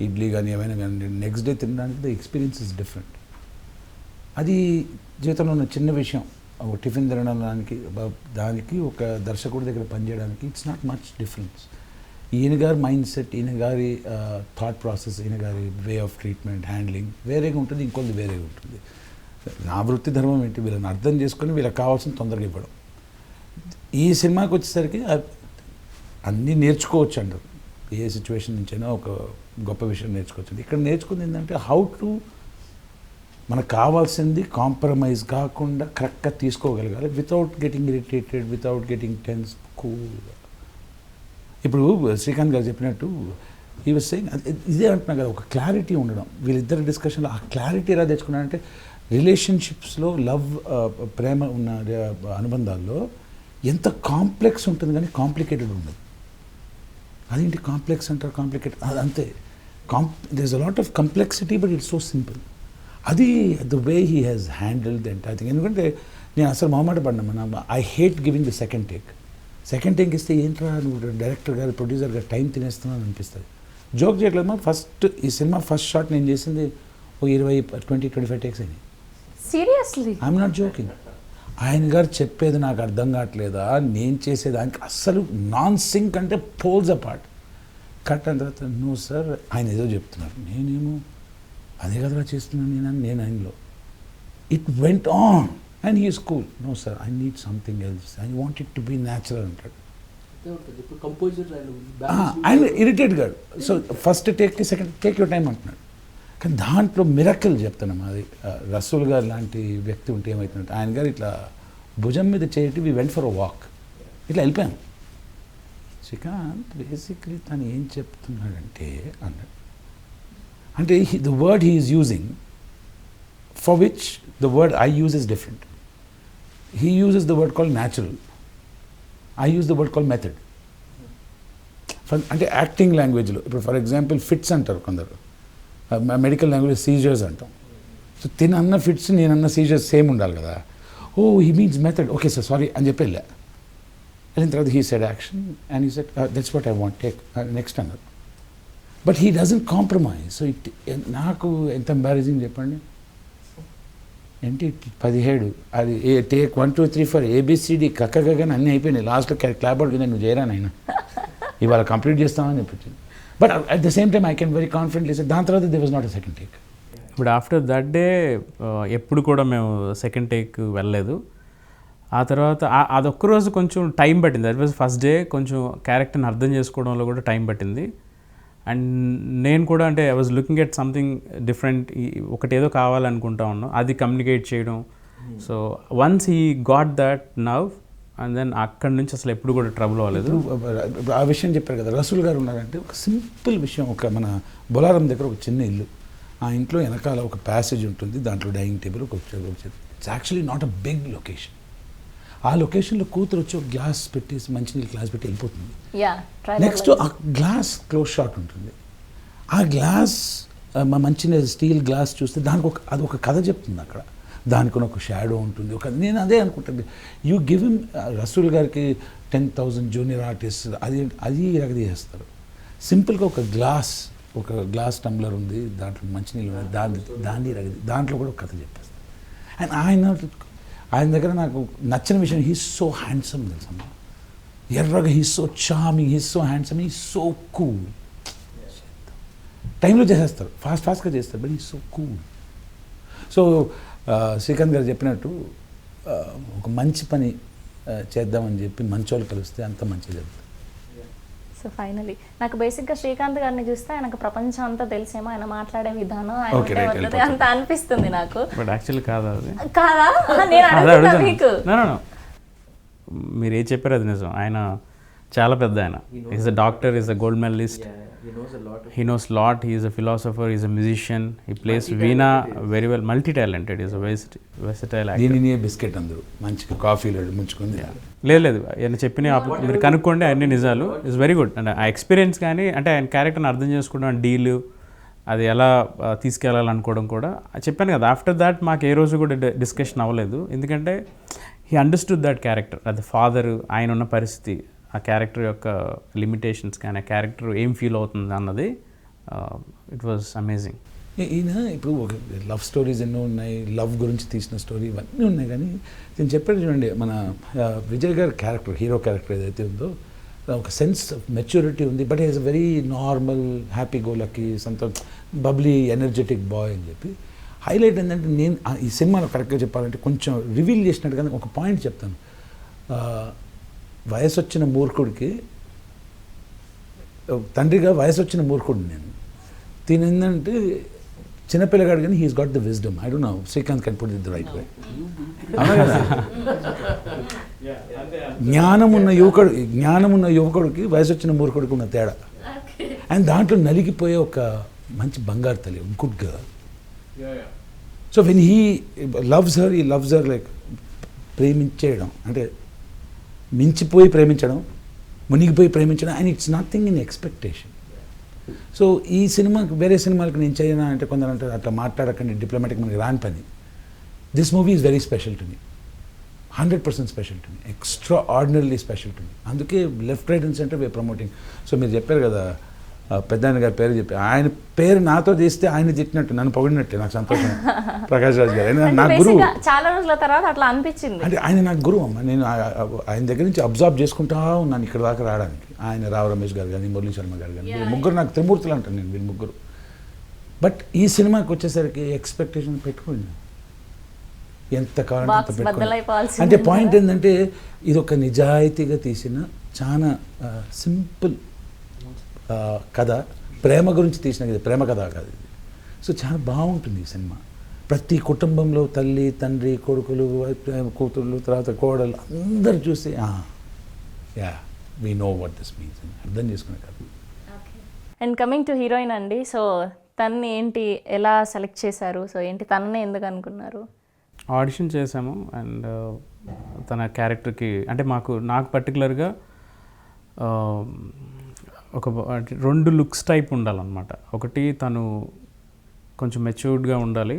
ఇడ్లీ కానీ ఏమైనా కానీ నెక్స్ట్ డే తినడానికి ద ఎక్స్పీరియన్స్ ఇస్ డిఫరెంట్. అది జీవితంలో ఉన్న చిన్న విషయం. ఒక టిఫిన్ తినడానికి దానికి ఒక దర్శకుడి దగ్గర పనిచేయడానికి ఇట్స్ నాట్ మచ్ డిఫరెన్స్. ఈయన గారి మైండ్ సెట్, ఈయన గారి థాట్ ప్రాసెస్, ఈయన గారి వే ఆఫ్ ట్రీట్మెంట్, హ్యాండ్లింగ్ వేరేగా ఉంటుంది, ఇంకొకటి వేరేగా ఉంటుంది. నా వృత్తి ధర్మం ఏంటి, వీళ్ళని అర్థం చేసుకొని వీళ్ళకి కావాల్సిన తొందరగా ఇవ్వడం. ఈ సినిమాకి వచ్చేసరికి అన్నీ నేర్చుకోవచ్చు అంటారు, ఏ సిచ్యువేషన్ నుంచైనా ఒక గొప్ప విషయం నేర్చుకోవచ్చు. ఇక్కడ నేర్చుకుంది ఏంటంటే హౌ టు మనకు కావాల్సింది కాంప్రమైజ్ కాకుండా కరెక్ట్గా తీసుకోగలగాలి, without getting irritated, without getting tense, cool. ఇప్పుడు శ్రీకాంత్ గారు చెప్పినట్టు ఈ వాజ్ సేయింగ్, ఇదే అంటున్నా కదా, ఒక క్లారిటీ ఉండడం. వీళ్ళిద్దరి డిస్కషన్లో ఆ క్లారిటీ ఎలా తెచ్చుకున్నారంటే, రిలేషన్షిప్స్లో లవ్, ప్రేమ ఉన్న అనుబంధాల్లో ఎంత కాంప్లెక్స్ ఉంటుంది కానీ కాంప్లికేటెడ్ ఉండదు. అదేంటి కాంప్లెక్స్ అంటారు, కాంప్లికేటెడ్, అది అంతే. There is a lot of complexity but it's so simple. అది the way he has handle the entire thing. ఎందుకంటే నేను అసలు మొహమాట పడినా, I hate giving the second take. Second take ఇస్తే ఏంట్రా నువ్వు డైరెక్టర్ గారు, ప్రొడ్యూసర్ గారు టైం తినేస్తున్నావు అనిపిస్తుంది. జోక్ చేయట్లేదు. ఫస్ట్ ఈ సినిమా ఫస్ట్ షాట్ నేను చేసింది ఒక 20-25 టేక్స్ అయినాయి. సీరియస్లీ? I'm not joking. ఆయన గారు చెప్పేది నాకు అర్థం కావట్లేదా, నేను చేసేదానికి అస్సలు నాన్ సింక్ అంటే పోల్స్ అపార్ట్. కట్ అయిన తర్వాత నో సార్ ఆయన ఏదో చెప్తున్నారు, నేనేమో అదే కదరా చేస్తున్నాను నేను ఆయనలో. It went on and he is cool. No sir I need something else, I want it to be natural అంటాడు. ఆయన ఇరిటేట్ గాడు. సో ఫస్ట్ టేక్కి సెకండ్ టేక్ యువర్ టైం అంటున్నాడు. కానీ దాంట్లో మిరకిల్ చెప్తున్నాం. అది రసూల్ గారు లాంటి వ్యక్తి ఉంటే ఏమవుతుందంటే, ఆయన గారు ఇట్లా భుజం మీద చేయటి we went for a walk, ఇట్లా వెళ్ళిపోయాం. శ్రీకాంత్ బేసిక్లీ తను ఏం చెప్తున్నాడంటే అన్నాడు, అంటే the word he is using for which the word I use is different. He uses the word call natural, I use the word call method. అంటే acting లాంగ్వేజ్లో ఇప్పుడు ఫర్ ఎగ్జాంపుల్ ఫిట్స్ అంటారు కొందరు, మెడికల్ లాంగ్వేజ్ సీజర్స్ అంటాం. సో తినన్న fits నేనన్న seizures same ఉండాలి కదా. Oh he means method, okay sir sorry అని చెప్పి వెళ్ళా. వెళ్ళిన తర్వాత he said action and he said that's what I want take next అన్నారు. But he doesn't compromise. So it నాకు ఎంత ఎంబారసింగ్ చెప్పండి. ఏంటి 17 అది టేక్ 1 2 3 4 ABCD కక్కగానే అన్నీ అయిపోయినాయి. లాస్ట్లో క్లాప్ అవుట్ కింద నువ్వు చేయరా నాయన ఇవాళ కంప్లీట్ చేస్తామని చెప్పింది. But at the same time I can very confidently say దాని తర్వాత they was not a second take. ఇప్పుడు ఆఫ్టర్ దట్ డే ఎప్పుడు కూడా మేము సెకండ్ టేక్ వెళ్ళలేదు. ఆ తర్వాత అదొక్క రోజు కొంచెం టైం పట్టింది. That was first day. కొంచెం క్యారెక్టర్ని అర్థం చేసుకోవడంలో కూడా టైం పట్టింది. అండ్ నేను కూడా అంటే I was looking at something different, ఒకటి ఏదో కావాలనుకుంటా ఉన్నాం, అది కమ్యూనికేట్ చేయడం. So once he got that now and then అక్కడి నుంచి అసలు ఎప్పుడు కూడా ట్రబుల్ అవ్వలేదు. ఆ విషయం చెప్పారు కదా, రసూల్ గారు ఉన్నారంటే ఒక సింపుల్ విషయం. ఒక మన బొలారం దగ్గర ఒక చిన్న ఇల్లు, ఆ ఇంట్లో వెనకాల ఒక ప్యాసేజ్ ఉంటుంది, దాంట్లో డైనింగ్ టేబుల్ ఒక it's actually not a big location. ఆ లొకేషన్లో కూతురు వచ్చి ఒక గ్లాస్ పెట్టేసి మంచినీళ్ళు గ్లాస్ పెట్టి వెళ్ళిపోతుంది. నెక్స్ట్ ఆ గ్లాస్ క్లోజ్ షాట్ ఉంటుంది. ఆ గ్లాస్ మంచినీళ్ళు స్టీల్ గ్లాస్ చూస్తే దానికి అది ఒక కథ చెప్తుంది. అక్కడ దానికి ఒక షాడో ఉంటుంది. నేను అదే అనుకుంటాను, యూ గివ్ హిమ్. రసూల్ గారికి 10,000 జూనియర్ ఆర్టిస్ట్ అది ఎరగదీసేస్తారు. సింపుల్గా ఒక గ్లాస్ టంబ్లర్ ఉంది, దాంట్లో మంచినీళ్ళు ఉన్నాయి, దాన్ని ఎరగది దాంట్లో కూడా ఒక కథ చెప్పేస్తారు. అండ్ ఆయన దగ్గర నాకు నచ్చిన విషయం, హీస్ సో హ్యాండ్సమ్ తెలుసమ్మా. ఎర్రగా he's so charming, he's so handsome, he's so cool. టైంలో చేసేస్తారు, ఫాస్ట్గా చేస్తారు, but he's so cool. So Srikanth గారు చెప్పినట్టు ఒక మంచి పని చేద్దామని చెప్పి మంచోళ్ళు కలిస్తే అంత మంచిది జరుగుతుంది. సో ఫైనలీ నాకు బేసిక్గా శ్రీకాంత్ గారిని చూస్తే ఆయనకు ప్రపంచం అంతా తెలిసేమో, ఆయన మాట్లాడే విధానం, ఆయన Okay, right, ఉండే పద్ధతి అంత అనిపిస్తుంది నాకు. బట్ యాక్చువల్లీ కాదు అది. కాదా? నేను అడుగుతున్నా మీకు. మీరు ఏం చెప్పారు అది నిజం. ఆయన చాలా పెద్ద ఆయన. Is a doctor, is a gold medalist, he knows lot, he is a philosopher, he is a musician, he plays veena very well, multi-talented, he is a versatile actor. దీనిని బిస్కెట్ అందరూ మంచిగా కాఫీలో ముంచుకుంది. లేదు ఆయన చెప్పిన మీరు కనుక్కోండి అన్ని నిజాలు. It's very good. అండ్ ఆ ఎక్స్పీరియన్స్ కానీ అంటే ఆయన క్యారెక్టర్ని అర్థం చేసుకోవడం, డీల్ అది ఎలా తీసుకెళ్ళాలనుకోవడం కూడా చెప్పాను కదా. ఆఫ్టర్ దాట్ మాకు ఏ రోజు కూడా డిస్కషన్ అవ్వలేదు, ఎందుకంటే హీ అండర్స్టూడ్ దట్ క్యారెక్టర్. అది ఫాదర్, ఆయన ఉన్న పరిస్థితి, ఆ క్యారెక్టర్ యొక్క లిమిటేషన్స్ కానీ ఆ క్యారెక్టర్ ఏం ఫీల్ అవుతుంది అన్నది ఇట్ వాజ్ అమేజింగ్. ఈయన ఇప్పుడు ఒక లవ్ స్టోరీస్ ఎన్నో ఉన్నాయి, లవ్ గురించి తీసిన స్టోరీ ఇవన్నీ ఉన్నాయి, కానీ నేను చెప్పాడు చూడండి, మన విజయ్ గారి క్యారెక్టర్, హీరో క్యారెక్టర్ ఏదైతే ఉందో ఒక సెన్స్ ఆఫ్ మెచ్యూరిటీ ఉంది. But is a very normal, happy go lucky, bubbly, energetic boy అని చెప్పి హైలైట్ ఏంటంటే, నేను ఈ సినిమాలో కరెక్ట్గా చెప్పాలంటే కొంచెం రివీల్ చేసినట్టు కానీ ఒక పాయింట్ చెప్తాను. వయసు వచ్చిన మూర్ఖుడికి తండ్రిగా వయసు వచ్చిన మూర్ఖుడిని నేను. దీని ఏంటంటే చిన్నపిల్లగాడు కానీ he's got the wisdom. I don't know, Srikanth can put it the right way. జ్ఞానమున్న యువకుడికి వయసు వచ్చిన మూర్ఖుడికి ఉన్న తేడా, అండ్ దాంట్లో నలిగిపోయే ఒక మంచి బంగారు తల్లి, good girl. So when he loves her like ప్రేమించేయడం అంటే మించిపోయి ప్రేమించడం, మునిగిపోయి ప్రేమించడం, and it's nothing in expectation. So ఈ సినిమాకి వేరే సినిమాలకు నేను చేయనా అంటే కొందరు అంటారు అట్లా మాట్లాడకండి, డిప్లొమాటిక్ మనకి రాని పని. This movie is very special to me, 100% special to me, extraordinarily special to me. అందుకే left, right and centre we are promoting. So మీరు చెప్పారు కదా పెద్దాయన గారి పేరు చెప్పి, ఆయన పేరు నాతో తీస్తే ఆయన తిట్టినట్టు, నన్ను పొగిడినట్టే నాకు సంతోషం. ప్రకాష్ రాజ్ గారు నా గురువు. చాలా రోజుల తర్వాత అట్లా అనిపించింది. అంటే ఆయన నాకు గురువు అమ్మ. నేను ఆయన దగ్గర నుంచి అబ్జర్వ్ చేసుకుంటా ఉన్నాను ఇక్కడ దాకా రావడానికి. ఆయన రావు రమేష్ గారు కానీ, మురళీ శర్మ గారు కానీ, వీళ్ళు ముగ్గురు నాకు త్రిమూర్తులు అంటాను నేను, వీళ్ళు ముగ్గురు. బట్ ఈ సినిమాకి వచ్చేసరికి ఎక్స్పెక్టేషన్ పెట్టుకోండి, ఎంత కావాలంటే అంత పెట్టుకోండి. అంటే పాయింట్ ఏంటంటే ఇది ఒక నిజాయితీగా తీసిన చాలా సింపుల్ కథ, ప్రేమ గురించి తీసిన ఇది ప్రేమ కథ కాదు ఇది. సో చాలా బాగుంటుంది ఈ సినిమా. ప్రతి కుటుంబంలో తల్లి, తండ్రి, కొడుకులు, కూతుళ్ళు, తర్వాత కోడలు అందరు చూసి yeah we know what this means అని అర్థం చేసుకునే కథ. అండ్ కమింగ్ టు హీరోయిన్ అండి, సో తన్ని ఏంటి ఎలా సెలెక్ట్ చేశారు? సో ఏంటి తననే ఎందుకు అనుకున్నారు? ఆడిషన్ చేసాము అండ్ తన క్యారెక్టర్కి అంటే నాకు పర్టికులర్గా ఒక 2 లుక్స్ టైప్ ఉండాలన్నమాట. ఒకటి తను కొంచెం మెచ్యూర్డ్గా ఉండాలి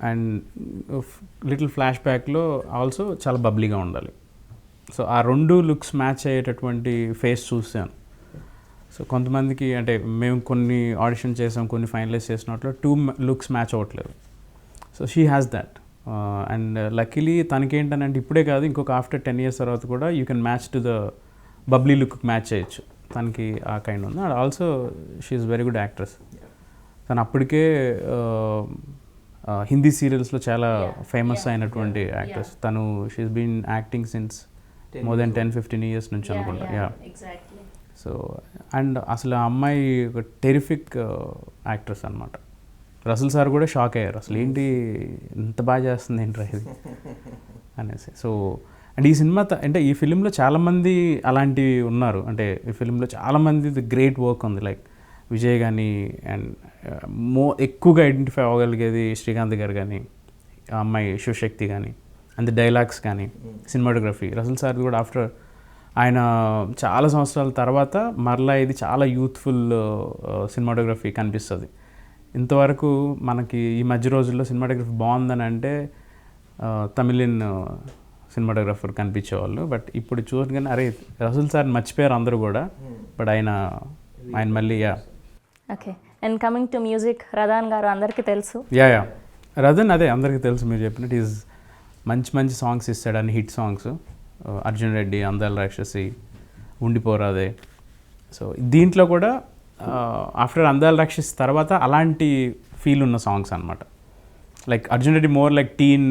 అండ్ లిటిల్ ఫ్లాష్ బ్యాక్లో ఆల్సో చాలా బబ్లీగా ఉండాలి. సో ఆ 2 లుక్స్ మ్యాచ్ అయ్యేటటువంటి ఫేస్ చూసాను. సో కొంతమందికి అంటే మేము కొన్ని ఆడిషన్ చేసాం, కొన్ని ఫైనలైజ్ చేసినట్లు 2 లుక్స్ మ్యాచ్ అవ్వట్లేదు. So she has that and luckily తనకేంటనంటే ఇప్పుడే కాదు, ఇంకొక ఆఫ్టర్ 10 years తర్వాత కూడా you can match to the bubbly look match చేయొచ్చు. తనకి ఆ కైండ్ ఉంది. And also she is very good actress. తను అప్పటికే హిందీ సీరియల్స్లో చాలా ఫేమస్ అయినటువంటి యాక్ట్రెస్. తను she's been acting since more than 10-15 years నుంచి అనుకుంటా. యా సో అండ్ అసలు ఆ అమ్మాయి ఒక టెరిఫిక్ యాక్ట్రెస్ అనమాట. రసూల్ సార్ కూడా షాక్ అయ్యారు, అసలు ఏంటి ఇంత బాగా చేస్తుంది ఏంట్రా ఇది అనేసి. సో అండ్ ఈ సినిమా అంటే ఈ ఫిలింలో చాలామంది అలాంటివి ఉన్నారు. అంటే ఈ ఫిలింలో చాలామంది గ్రేట్ వర్క్ ఉంది, లైక్ విజయ్ కానీ అండ్ ఎక్కువగా ఐడెంటిఫై అవ్వగలిగేది శ్రీకాంత్ గారు కానీ, ఆ అమ్మాయి శివశక్తి కానీ, అండ్ డైలాగ్స్ కానీ, సినిమాటోగ్రఫీ. రసూల్ సార్ కూడా ఆఫ్టర్ ఆయన చాలా సంవత్సరాల తర్వాత మరలా ఇది చాలా యూత్ఫుల్ సినిమాటోగ్రఫీ కనిపిస్తుంది. ఇంతవరకు మనకి ఈ మధ్య రోజుల్లో సినిమాటోగ్రఫీ బాగుందని అంటే తమిళన్ సినిమాటోగ్రఫర్ కనిపించేవాళ్ళు. బట్ ఇప్పుడు చూడగానే అరే రసూల్ సార్ మర్చిపోయారు అందరూ కూడా. బట్ ఆయన మళ్ళీ okay. And coming to music, Radhan garu అందరికీ తెలుసు. యా రదన్ అదే అందరికీ తెలుసు, మీరు చెప్పినట్టు ఈజ్ మంచి సాంగ్స్ ఇస్తాడు, అన్ని హిట్ సాంగ్స్. అర్జున్ రెడ్డి, అందాల రాక్షసి, ఉండిపోరాదే. సో దీంట్లో కూడా ఆఫ్టర్ అందాల రాక్షసి తర్వాత అలాంటి ఫీల్ ఉన్న సాంగ్స్ అనమాట. Like Arjun Reddy more like teen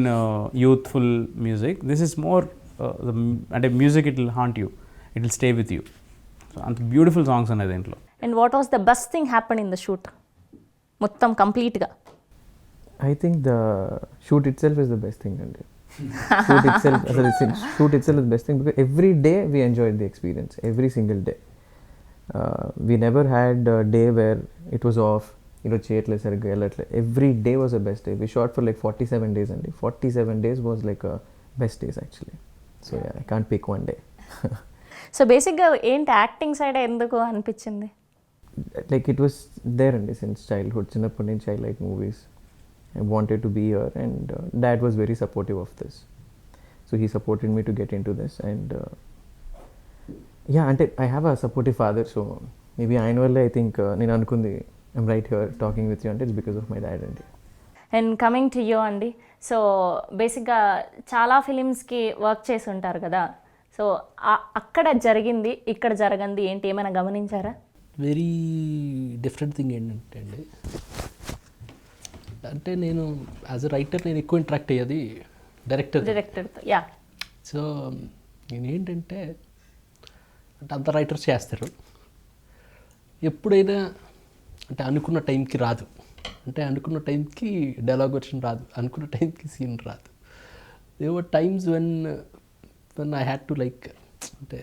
యూత్ఫుల్ మ్యూజిక్, దిస్ ఈస్ మోర్ అంటే music it will haunt you, it will stay with you. అంత బ్యూటిఫుల్ సాంగ్స్ ఉన్నాయి దీంట్లో. And what was the best thing happen in the shoot మొత్తం కంప్లీట్గా? I think the shoot itself is the best thing, and shoot itself is the best thing because every day we enjoyed the experience, every single day. We never had a day where it was off, cheyatle sarigga ellatle. Every day was the best day. We shot for like 47 days, and 47 days was like a best days actually. So yeah, I can't pick one day. So బేసిక్గా ఏంటి acting side ఎందుకు అనిపించింది? Like it was there and since childhood, చిన్నప్పటి నుంచి I like movies. I wanted to be here, and Dad was very supportive of this. So he supported me to get into this, and yeah, and I have a supportive father, so maybe annually I think నేను అనుకుంది I'm right here talking with you, and it's because of my dad. And coming to you అండి, so బేసిక్గా చాలా ఫిలిమ్స్కి work చేసి ఉంటారు కదా, so అక్కడ జరిగింది ఇక్కడ జరగంది ఏంటి ఏమైనా గమనించారా? వెరీ డిఫరెంట్ థింగ్ ఏంటంటే అండి, అంటే నేను యాజ్ అ రైటర్ నేను ఎక్కువ ఇంటరాక్ట్ అయ్యేది డైరెక్టర్తో. యా. సో నేనేంటంటే అంటే అంత రైటర్స్ చేస్తారు, ఎప్పుడైనా అంటే అనుకున్న టైంకి రాదు, అంటే అనుకున్న టైంకి డైలాగ్ వర్షన్ రాదు, అనుకున్న టైంకి సీన్ రాదు. There were times when I had to like అంటే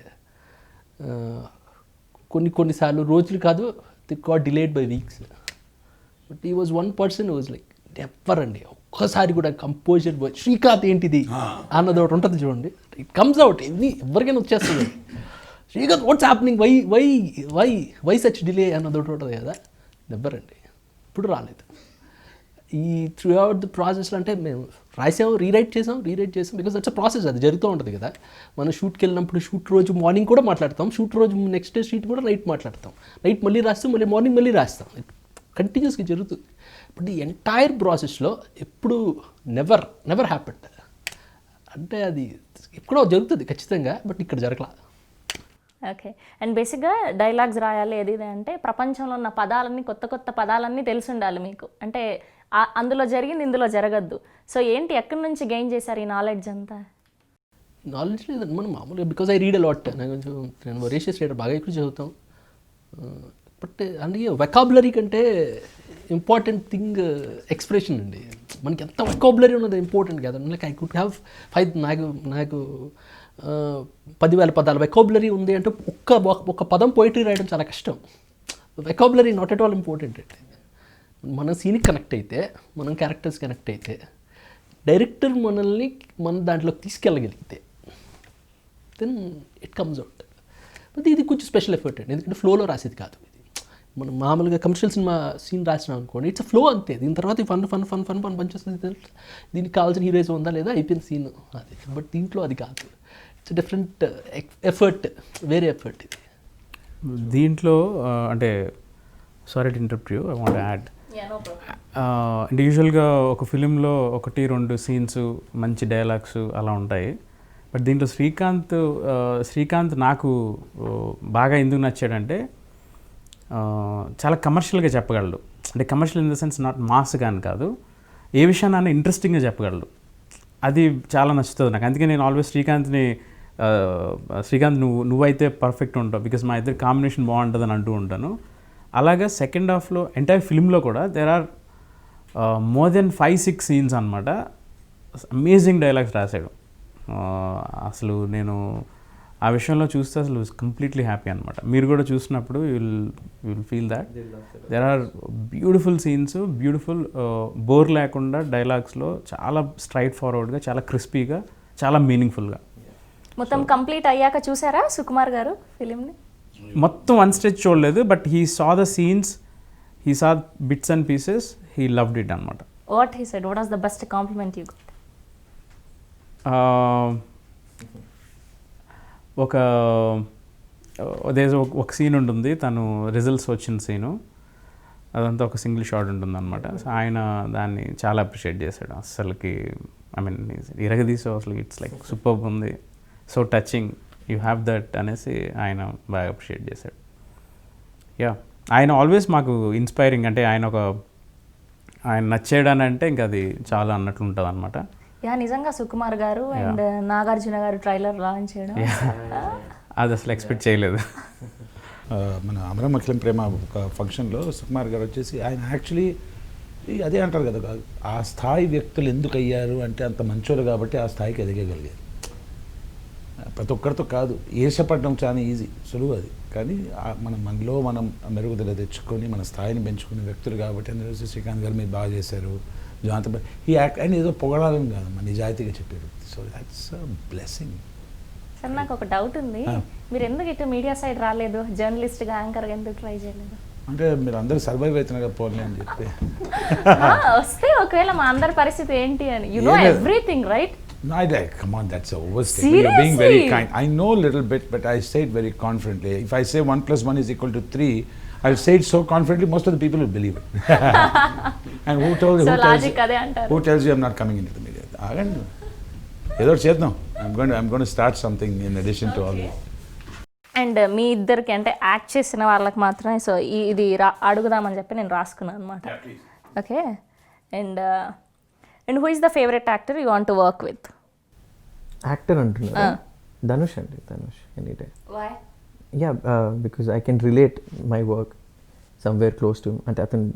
కొన్నిసార్లు రోజులు కాదు, they got delayed by weeks. But he was one person was like never అండి, ఒక్కసారి కూడా కంపోజర్ శ్రీకాంత్ ఏంటిది అన్నది ఒకటి ఉంటుంది చూడండి, ఇట్ కమ్స్ అవుట్ ఎవరికైనా వచ్చేస్తుంది. Srikanth what's happening, why why why why such delay అన్నది ఒకటి ఉంటుంది కదా, నెవర్ అండి, ఇప్పుడు రాలేదు. ఈ త్రూ అవుట్ ద ప్రాసెస్లో అంటే మేము రాసాము, రీరైట్ చేసాం బికాస్ దట్స్ అ ప్రాసెస్, అది జరుగుతూ ఉంటుంది కదా. మనం షూట్కి వెళ్ళినప్పుడు షూట్ రోజు మార్నింగ్ కూడా మాట్లాడతాం, షూట్ రోజు నెక్స్ట్ డే షూట్ కూడా నైట్ మాట్లాడతాం, నైట్ మళ్ళీ రాస్తాం, మళ్ళీ మార్నింగ్ మళ్ళీ రాస్తాం, కంటిన్యూస్గా జరుగుతుంది. బట్ ఈ ఎంటైర్ ప్రాసెస్లో ఎప్పుడు నెవర్ హ్యాపెండ్, అంటే అది ఎప్పుడో జరుగుతుంది ఖచ్చితంగా, బట్ ఇక్కడ జరగలా. ఓకే. అండ్ బేసిక్గా డైలాగ్స్ రాయాలి ఏది అంటే ప్రపంచంలో ఉన్న పదాలన్నీ కొత్త కొత్త పదాలన్నీ తెలిసి ఉండాలి మీకు, అంటే అందులో జరిగింది ఇందులో జరగద్దు. సో ఏంటి ఎక్కడి నుంచి గెయిన్ చేశారు ఈ నాలెడ్జ్ అంతా? నాలెడ్జ్ లేదండి, మనం మామూలుగా బికాజ్ ఐ రీడ్ అలాట్, నేను వరేషియస్ రైటర్ బాగా ఎక్కువ చదువుతాం. బట్ అందుకే వెకాబులరీ కంటే ఇంపార్టెంట్ థింగ్ ఎక్స్ప్రెషన్ అండి. మనకి ఎంత వెకాబులరీ ఉన్నది ఇంపార్టెంట్ కదా. లైక్ ఐ కుడ్ హ్యావ్ 5 నాకు 10,000 పదాలు వెకాబులరీ ఉంది అంటే ఒక్క పదం పోయిటరీ రాయడం చాలా కష్టం. Vocabulary not at all important అండి. మన సీన్కి కనెక్ట్ అయితే, మనం క్యారెక్టర్స్ కనెక్ట్ అయితే, డైరెక్టర్ మన దాంట్లోకి తీసుకెళ్ళగలిగితే then it comes out. But ఇది కొంచెం స్పెషల్ ఎఫర్ట్ అండి, ఎందుకంటే ఫ్లోలో రాసేది కాదు ఇది. మనం మామూలుగా కమర్షియల్ సినిమా సీన్ రాసినాం అనుకోండి, ఇట్స్ ఫ్లో అంతే. దీని తర్వాత ఫన్ పనిచేస్తుంది, దీనికి కావాల్సిన హీరోయిజం ఉందా లేదా అయిపోయిన సీన్ అది. బట్ దీంట్లో అది కాదు, ఇట్స్ డిఫరెంట్ ఎఫర్ట్, వేరే ఎఫర్ట్ ఇది. దీంట్లో అంటే sorry to interrupt you, I want add, అంటే యూజువల్గా ఒక ఫిలింలో 1-2 సీన్స్ మంచి డైలాగ్స్ అలా ఉంటాయి. బట్ దీంట్లో శ్రీకాంత్ నాకు బాగా ఎందుకు నచ్చాడంటే చాలా కమర్షియల్గా చెప్పగలడు. అంటే commercial in the sense not mass కానీ కాదు, ఏ విషయాన్ని ఇంట్రెస్టింగ్గా చెప్పగలడు. అది చాలా నచ్చుతుంది నాకు. అందుకే నేను ఆల్వేస్ శ్రీకాంత్ నువ్వైతే పర్ఫెక్ట్ ఉంటావు, బికాస్ మా ఇద్దరు కాంబినేషన్ బాగుంటుంది అని అంటూ ఉంటాను. అలాగే సెకండ్ హాఫ్లో ఎంటైర్ ఫిల్మ్లో కూడా there are more then 5-6 scenes అనమాట అమేజింగ్ డైలాగ్స్ రాశాడు. అసలు నేను ఆ విషయంలో చూస్తే అసలు కంప్లీట్లీ హ్యాపీ అనమాట. మీరు కూడా చూసినప్పుడు you will feel that there are beautiful scenes, beautiful bore లేకుండా డైలాగ్స్లో చాలా స్ట్రైట్ ఫార్వర్డ్గా, చాలా క్రిస్పీగా, చాలా మీనింగ్ఫుల్గా. మొత్తం కంప్లీట్ అయ్యాక చూసారా సుకుమార్ గారు ఫిలింని? మొత్తం వన్ స్టెచ్ చూడలేదు, but he saw the scenes, he saw bits and pieces, he loved it అనమాట. What he said, what was the best compliment you got? ఒక సీన్ ఉంటుంది, తను రిజల్ట్స్ వచ్చిన సీను, అదంతా ఒక సింగిల్ షాట్ ఉంటుంది అనమాట. సో ఆయన దాన్ని చాలా అప్రిషియేట్ చేశాడు. అసలుకి ఐ మీన్ ఇరగదీసో అసలు ఇట్స్ లైక్ సూపర్ ఉంది, so touching, you have that అనేసి ఆయన బాగా అప్రిషియేట్ చేశాడు. యా, ఆయన ఆల్వేస్ మాకు ఇన్స్పైరింగ్. అంటే ఆయన నచ్చేయడాని అంటే ఇంకా అది చాలా అన్నట్లు ఉంటుంది అనమాట. యా, నిజంగా సుకుమార్ గారు అండ్ నాగార్జున గారు ట్రైలర్ లాంచ్ చేయడం అది అసలు ఎక్స్పెక్ట్ చేయలేదు. మన అమరం అఖిలం ప్రేమ ఒక ఫంక్షన్లో సుకుమార్ గారు వచ్చేసి ఆయన యాక్చువల్లీ అదే అంటారు కదా, ఆ స్థాయి వ్యక్తులు ఎందుకు అయ్యారు అంటే అంత మంచోళ్ళు కాబట్టి ఆ స్థాయికి ఎదగగలిగారు. ప్రతి ఒక్కరితో కాదు, ఈర్షపడడం చాలా ఈజీ, సులువు అది. కానీ మనలో మనం మెరుగుదల తెచ్చుకొని మన స్థాయిని పెంచుకునే వ్యక్తులు కాబట్టి అందరూ శ్రీకాంత్ గారు మీరు బాగా చేశారు, జాంత ఈ యాక్ట్ అని ఏదో పొగడాలని కాదు, మన నిజాయితీగా చెప్పారు. So that's blessing. సార్ నాకు ఒక డౌట్ ఉంది, మీరు ఎందుకు ఇటు మీడియా సైడ్ రాలేదు, జర్నలిస్ట్గా యాంకర్గా ఎందుకు ట్రై చేయలేదు? అంటే మీరు అందరూ సర్వైవ్ అవుతున్నారు కదా పోలే అని చెప్పి. వస్తే ఒకవేళ మా అందరి పరిస్థితి ఏంటి అని, you know everything right? No, come on, that's a overstatement. You're being very kind. I know a little bit, but I say it very confidently. If I say 1 + 1 = 3, I'll say it so confidently, most of the people will believe it. And who tells you I'm not coming into the media? ఏదో చేద్దాం. I'm going to start something in addition to all this. And మీ ఇద్దరికి అంటే act చేసిన వాళ్ళకి మాత్రమే so ఇది అడుగుదామని చెప్పి నేను రాసుకున్నాను అనమాట. Okay, and who is the favourite actor you want to work with? Actor అంటున్నారు, ధనుష్ అండి, Dhanush any day. Yeah, because I can relate my work somewhere close to, అంటే అతను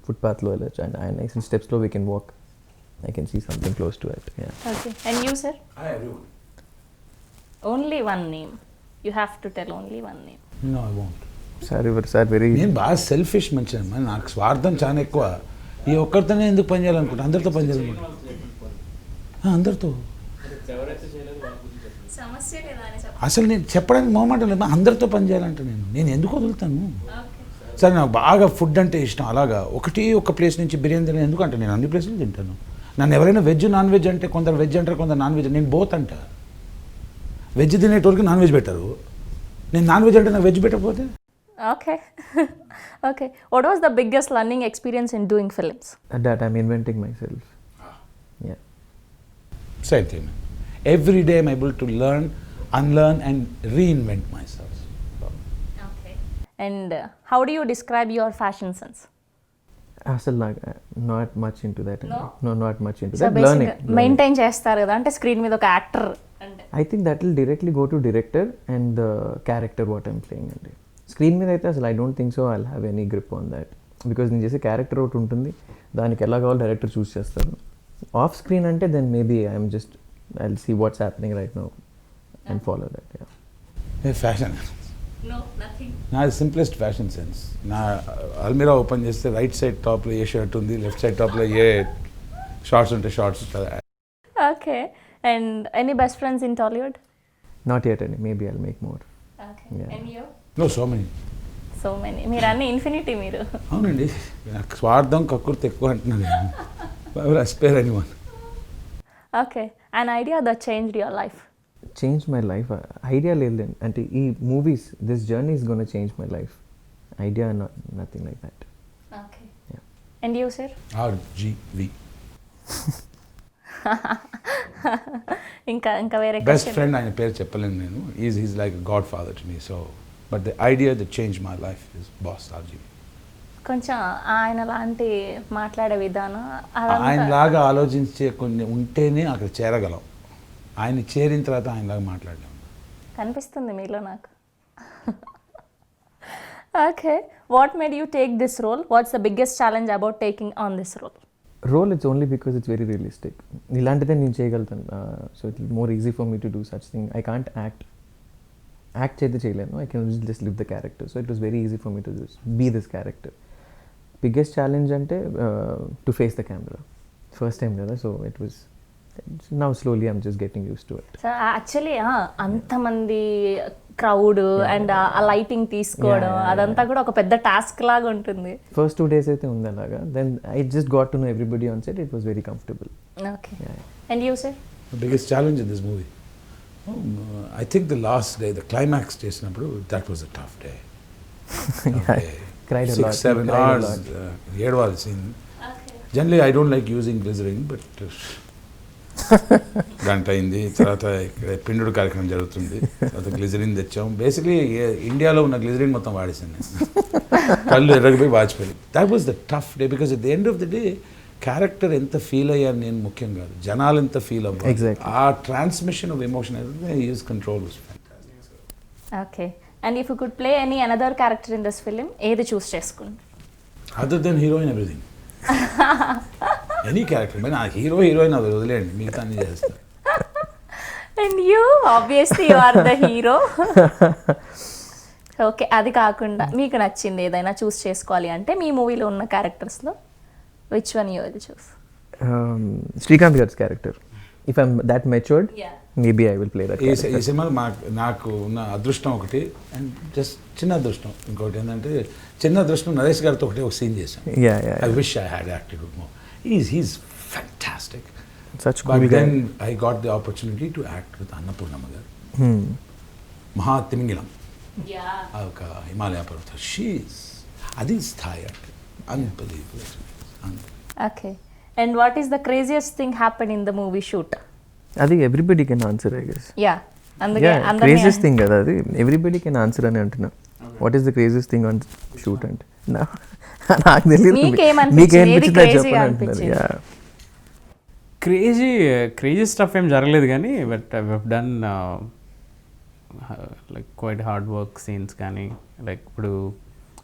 ఫుట్పాత్లో వెళ్ళొచ్చు అండ్ ఆయన వేసిన స్టెప్స్లో we can walk, I can see something close to it. Okay, and you sir? Only one name, you have to tell only one name. No, I won't. Sir very, నేను బాగా selfish మనిషి, నాకు స్వార్థం చాలా ఎక్కువ. ఈ ఒక్కరితోనే ఎందుకు పని చేయాలనుకుంటా, అందరితో పని చేయాలనుకుంటా, అందరితో. అసలు నేను చెప్పడానికి మొహమాటం లేదు, అందరితో పని చేయాలంటే నేను ఎందుకు వదులుతాను? సరే, నాకు బాగా ఫుడ్ అంటే ఇష్టం, అలాగా ఒక ప్లేస్ నుంచి బిర్యానీ తినే ఎందుకు అంటే నేను అన్ని ప్లేసులు తింటాను. నన్ను ఎవరైనా వెజ్ నాన్ వెజ్ అంటే కొందరు వెజ్ అంటారు, కొందరు నాన్ వెజ్, నేను బోత్ అంట. వెజ్ తినేటోరికి నాన్ వెజ్ పెట్టరు, నేను నాన్ వెజ్ అంటే నాకు వెజ్ పెట్టకపోతే. Okay. Okay. What was the biggest learning experience in doing films? that I'm inventing myself. Yeah. Same thing. Every day I'm able to learn, unlearn and reinvent myself. Okay. And how do you describe your fashion sense? అసలు నాకు not much into that. No, not much into So that. Learning. Maintain చేస్తారు కదా అంటే screen మీద ఒక actor అంటే. I think that will directly go to director and the character what I'm playing అండి. Screen మీద అయితే అసలు I don't think so I'll have any grip on that, because నేను చేసే క్యారెక్టర్ ఒకటి ఉంటుంది, దానికి ఎలా కావాలో డైరెక్టర్ చూస్ చేస్తారు. ఆఫ్ స్క్రీన్ అంటే then maybe I'm just I will see what's happening right now and follow that. Fashion No, nothing. నా సింప్లెస్ట్ ఫ్యాషన్ సెన్స్. నా అల్మిరా ఓపెన్ చేస్తే రైట్ సైడ్ టాప్లో ఏ షర్ట్ ఉంది, లెఫ్ట్ సైడ్ టాప్లో a shorts ఉంటే shorts. Okay. And any best friends in Tollywood? Not yet అండి, maybe I'll make more. Okay. Yeah. And you? No, so many. So many. మీరు అన్ని infinity మీరు. అవునండి, నాకు స్వార్థం కక్కుర్తి ఎక్కువ అంటున్నాను నేను. I will spare anyone. Okay. An idea that changed your life? Change my life idea లేదు అంటే ఈ movies this journey is gone change my life, idea nothing like that. Okay. Yeah. And you, sir? RGV. ఇంకా వేరే best friend, ఆయన పేరు చెప్పలేను నేను. Is like God father to me. So but the idea that change my life is boss RGV. కొంచెం ఆయన లాంటి మాట్లాడే విధానం ఆయనలాగా ఆలోచించే కొన్ని ఉంటేనే అక్కడ చేరగలం. ఆయన చేరిన తర్వాత ఆయనలాగా మాట్లాడలేం. కనిపిస్తుంది మీలో నాకు. Okay, what made you take this role? What's the biggest challenge about taking on this role? Role it's only because it's very realistic. ఇలాంటిదే నేను చేయగలుగుతాను, so it more easy for me to do such thing. I can't act అయితే చేయలేను, I can just live the character. So it was very easy for me to be this character. Biggest challenge అంటే to face the camera, first time కదా. So it was now slowly I'm just getting use to it. So actually అంతమంది crowd and ఆ lighting తీసుకోవడం అదంతా కూడా ఒక పెద్ద task లాగా ఉంటుంది. ఫస్ట్ 2 days అయితే ఉంది అలాగా. Then I just got to know everybody on set. It was very comfortable. Okay. And you sir? The biggest challenge in this movie, I think the last day, the climax చేసినప్పుడు, that was a tough day. Cried a lot. 6-7 hours ఏడవాలి scene. Generally I don't like using glycerin, but గంట అయింది. తర్వాత ఇక్కడ పిండుడు కార్యక్రమం జరుగుతుంది, తర్వాత గ్లిజరిన్ తెచ్చాం. బేసిక్లీ ఇండియాలో ఉన్న గ్లిజరిన్ మొత్తం వాడేసాను నేను. కళ్ళు ఎర్రగిపోయి వాచిపోయి. That was the tough day, because at the end of the day character ఎంత ఫీల్ అయ్యాను నేను ముఖ్యం కాదు, జనాలు ఎంత ఫీల్ అవ్వాలి. Exactly. ఆ ట్రాన్స్మిషన్ ఆఫ్ ఎమోషన్ అయితే use control. Okay. And if you could play any another character in this film ఏది చూస్ చేసుకుంటారు? Other then heroine everything, any character. మరి నా హీరోయిన్ అది వదిలేయండి, మిగతా అన్ని చేస్తారు. And you obviously you are the hero. Okay, అది కాకుండా మీకు నచ్చింది ఏదైనా చూస్ చేసుకోవాలి అంటే మీ మూవీలో ఉన్న క్యారెక్టర్స్లో which one you will choose? Srikanth గారి character. If I'm that matured, maybe I will play that. ఈ సినిమాలో నాకు ఉన్న అదృష్టం ఒకటి, అండ్ జస్ట్ చిన్న అదృష్టం ఇంకోటి ఏంటంటే, చిన్న అదృష్టం నరేష్ గారితో ఒకటి ఒక సీన్ చేశాను. I wish I had acted with more. He's fantastic. Such But cool guy. then I got the opportunity to act with Annapurnama garu. మహా తిమింగిలం, ఆ ఒక హిమాలయ పర్వతం. షీస్ అది స్థాయి అంటే unbelievable experience. Okay, and what is the craziest thing happen in the movie shoot? అది everybody can answer, I guess. Yeah, అందుకే craziest thing కదా అది, ఎవ్రీబడి కెన్ ఆన్సర్ అని అంటున్నా. What is the craziest thing on shoot అంటే నాకు తెలియదు. మీకేమనిపించింది? ఏది crazy గా చెప్పండి. అనిపించింది? క్రేజీ స్టఫ్ ఏం జరగలేదు కానీ but I have done like quite hard work scenes కానీ, లైక్ ఇప్పుడు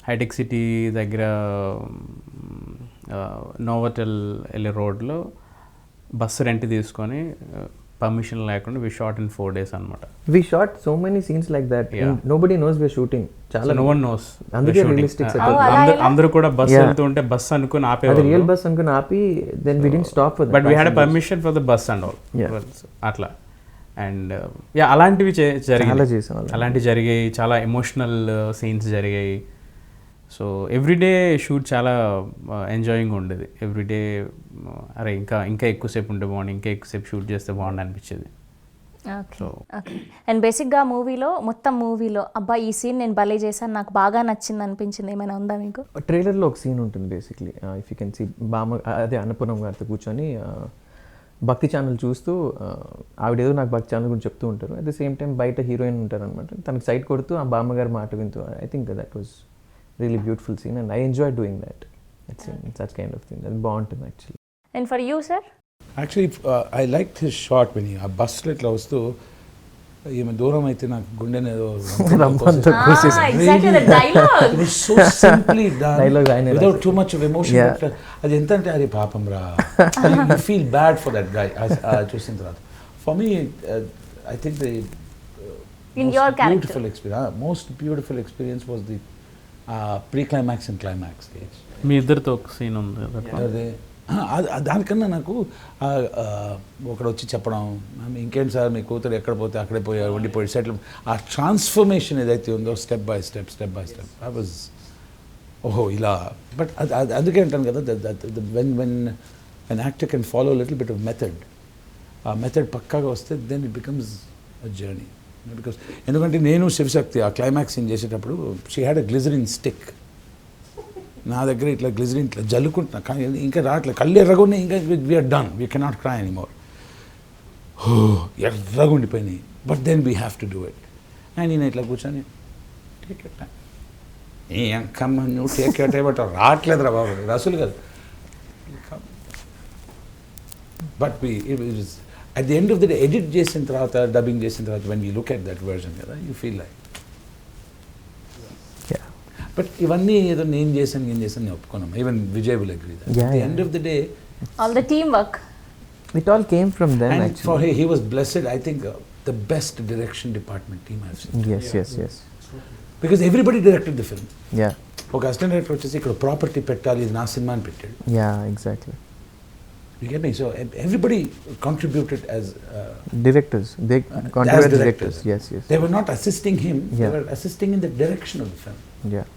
హైటెక్ సిటీ దగ్గర నోవోటెల్ వెళ్ళే రోడ్లో బస్సు రెంట్ తీసుకొని పర్మిషన్ లేకుండా వి షాట్ ఇన్ 4 days అనమాట. We shot so many scenes like that. Yeah. Nobody knows we're shooting. చాలా నో వన్ నోస్. అందుకే realistic setup. అందరూ కూడా బస్సు Yeah. వెళ్తూ ఉంటే బస్సు అనుకుని అది ఆపేవాళ్ళు. రియల్ బస్ అనుకుని ఆపి then we didn't stop for that. But we had permission for the bus and all. Yeah. అట్లా అండ్ యా అలాంటివి చాలా జరిగాయి, చేసాం అలా. అలాంటివి జరిగాయి, చాలా ఎమోషనల్ సీన్స్ జరిగాయి. సో ఎవ్రీడే షూట్ చాలా ఎంజాయింగ్ ఉండేది. ఎవ్రీడే అరే ఇంకా ఎక్కువసేపు ఉంటే బాగుంది, ఇంకా ఎక్కువసేపు షూట్ చేస్తే బాగుంది అనిపించేది. Okay, okay. అండ్ బేసిక్గా మొత్తం మూవీలో అబ్బా ఈ సీన్ నేను భలే చేశాను, నాకు బాగా నచ్చింది అనిపించింది ఏమైనా ఉందా మీకు? ట్రైలర్లో ఒక సీన్ ఉంటుంది basically, if you can see అదే అన్నపూర్ణం గారితో కూర్చొని భక్తి ఛానల్ చూస్తూ ఆవిడేదో నాకు భక్తి ఛానల్ గురించి చెప్తూ ఉంటారు. అట్ ద సేమ్ టైం బయట హీరోయిన్ ఉంటారు అనమాట, తనకి సైడ్ కొడుతూ ఆ బామ్మగారి మాట వింటూ. I think that was really beautiful scene and I enjoy doing that. It's such kind of thing. అది బాగుంటుంది actually. And for you sir? Actually I like his short when ఆ బస్సులో ఇట్లా వస్తూ ఈమె దూరం అయితే నాకు గుండెని ఏదో సో సింప్లీ Dialogue ఆయనే without too much of emotion. అది ఎంత అంటే అరే పాపం రా, you feel bad for that guy చూసిన తర్వాత. For me I think the beautiful experience, most beautiful experience was the pre-climax and climax stage. మీ ఇద్దరితో ఒక సీన్ ఉంది. అదే దానికన్నా నాకు ఒకడు వచ్చి చెప్పడం, ఇంకేంటి సార్ మీ కూతురు ఎక్కడ పోతే అక్కడే పోయి ఉండిపోయి సెటిల్, ఆ ట్రాన్స్ఫర్మేషన్ ఏదైతే ఉందో step by step I was ఓహో ఇలా. బట్ అందుకే అంటాను కదా, when actor can follow little bit of method, ఆ మెథడ్ పక్కాగా వస్తే then it becomes a journey. Because ఎందుకంటే నేను శివశక్తి ఆ క్లైమాక్స్ సీన్ చేసేటప్పుడు she had a glycerin stick. నా దగ్గర ఇట్లా గ్లిజరిన్ ఇట్లా జల్లుకుంటున్నా, కానీ ఇంకా రావట్లేదు, కళ్ళు ఎర్రగున్నా, ఇంకా we are done, we cannot cry anymore. ఎర్రగా ఉండిపోయినాయి. But then we have to do it. And నేను ఇట్లా కూర్చొని టేక్ యూర్ టైం, ఏ అంకమ్మ నువ్వు టేక్ యూర్ టైం బట్ రావట్లేదురా బాబు, రసులు కదా. But at the end of the day edit చేసిన తర్వాత, డబ్బింగ్ చేసిన తర్వాత, when you look at that version కదా, యూ ఫీల్ లైక్. బట్ ఇవన్నీ ఏదో నేను చేశాను ఒప్పుకున్నాం. Even Vijay will agree that at the end of the day all the team work, It all came from them and actually. for he was blessed, I think the best direction department team I've seen. Yes. Because everybody directed the film. Yeah, ఒక assistant director వచ్చేసి ఇక్కడ property పెట్టాలి, ఇది నా cinema అని పెట్టాడు. exactly. You get me? So everybody contributed as Directors, they as contributed as directors. directors. Yes. They were not assisting him, they Yeah. were assisting in the direction of the film. Yeah.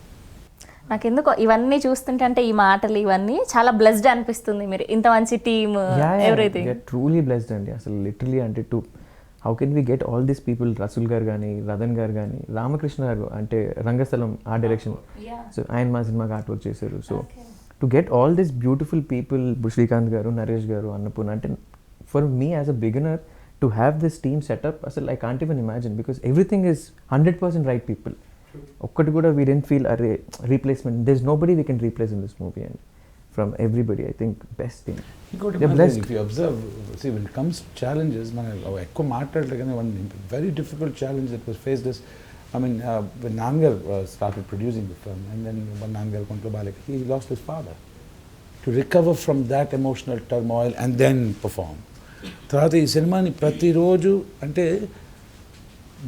నాకు ఎందుకో ఇవన్నీ చూస్తుంటే అంటే ఈ మాటలు ఇవన్నీ చాలా blessed అనిపిస్తుంది. మీరు ఇంత మంచి team, everything. We are truly blessed అండి అసలు. లిటరలీ అంటే how can we get all these people, Rasool garu కానీ, రదన్ గారు కానీ, రామకృష్ణ గారు అంటే రంగస్థలం ఆ డైరెక్షన్, సో ఆయన మా సినిమాకి ఆర్ట్ వర్క్ చేశారు. So to get all this beautiful people, Srikanth garu, Naresh garu, Annapurna, అంటే for me as a beginner to have this team setup అసలు I can't even imagine, because everything is 100% right people. ఒక్కటి కూడా వీ డెంట్ ఫీల్ అరే replacement, there is nobody we can replace in this movie. And from everybody I think best thing. If you observe, see, when it comes to challenges, మనం ఎక్కువ మాట్లాడలేదు కానీ one very difficult challenge that was faced is I mean, when Nangar started producing the film, and then when Nangar Kontlo Balek, he lost his father. To recover from that emotional turmoil and then perform. తర్వాత ఈ సినిమాని ప్రతిరోజు అంటే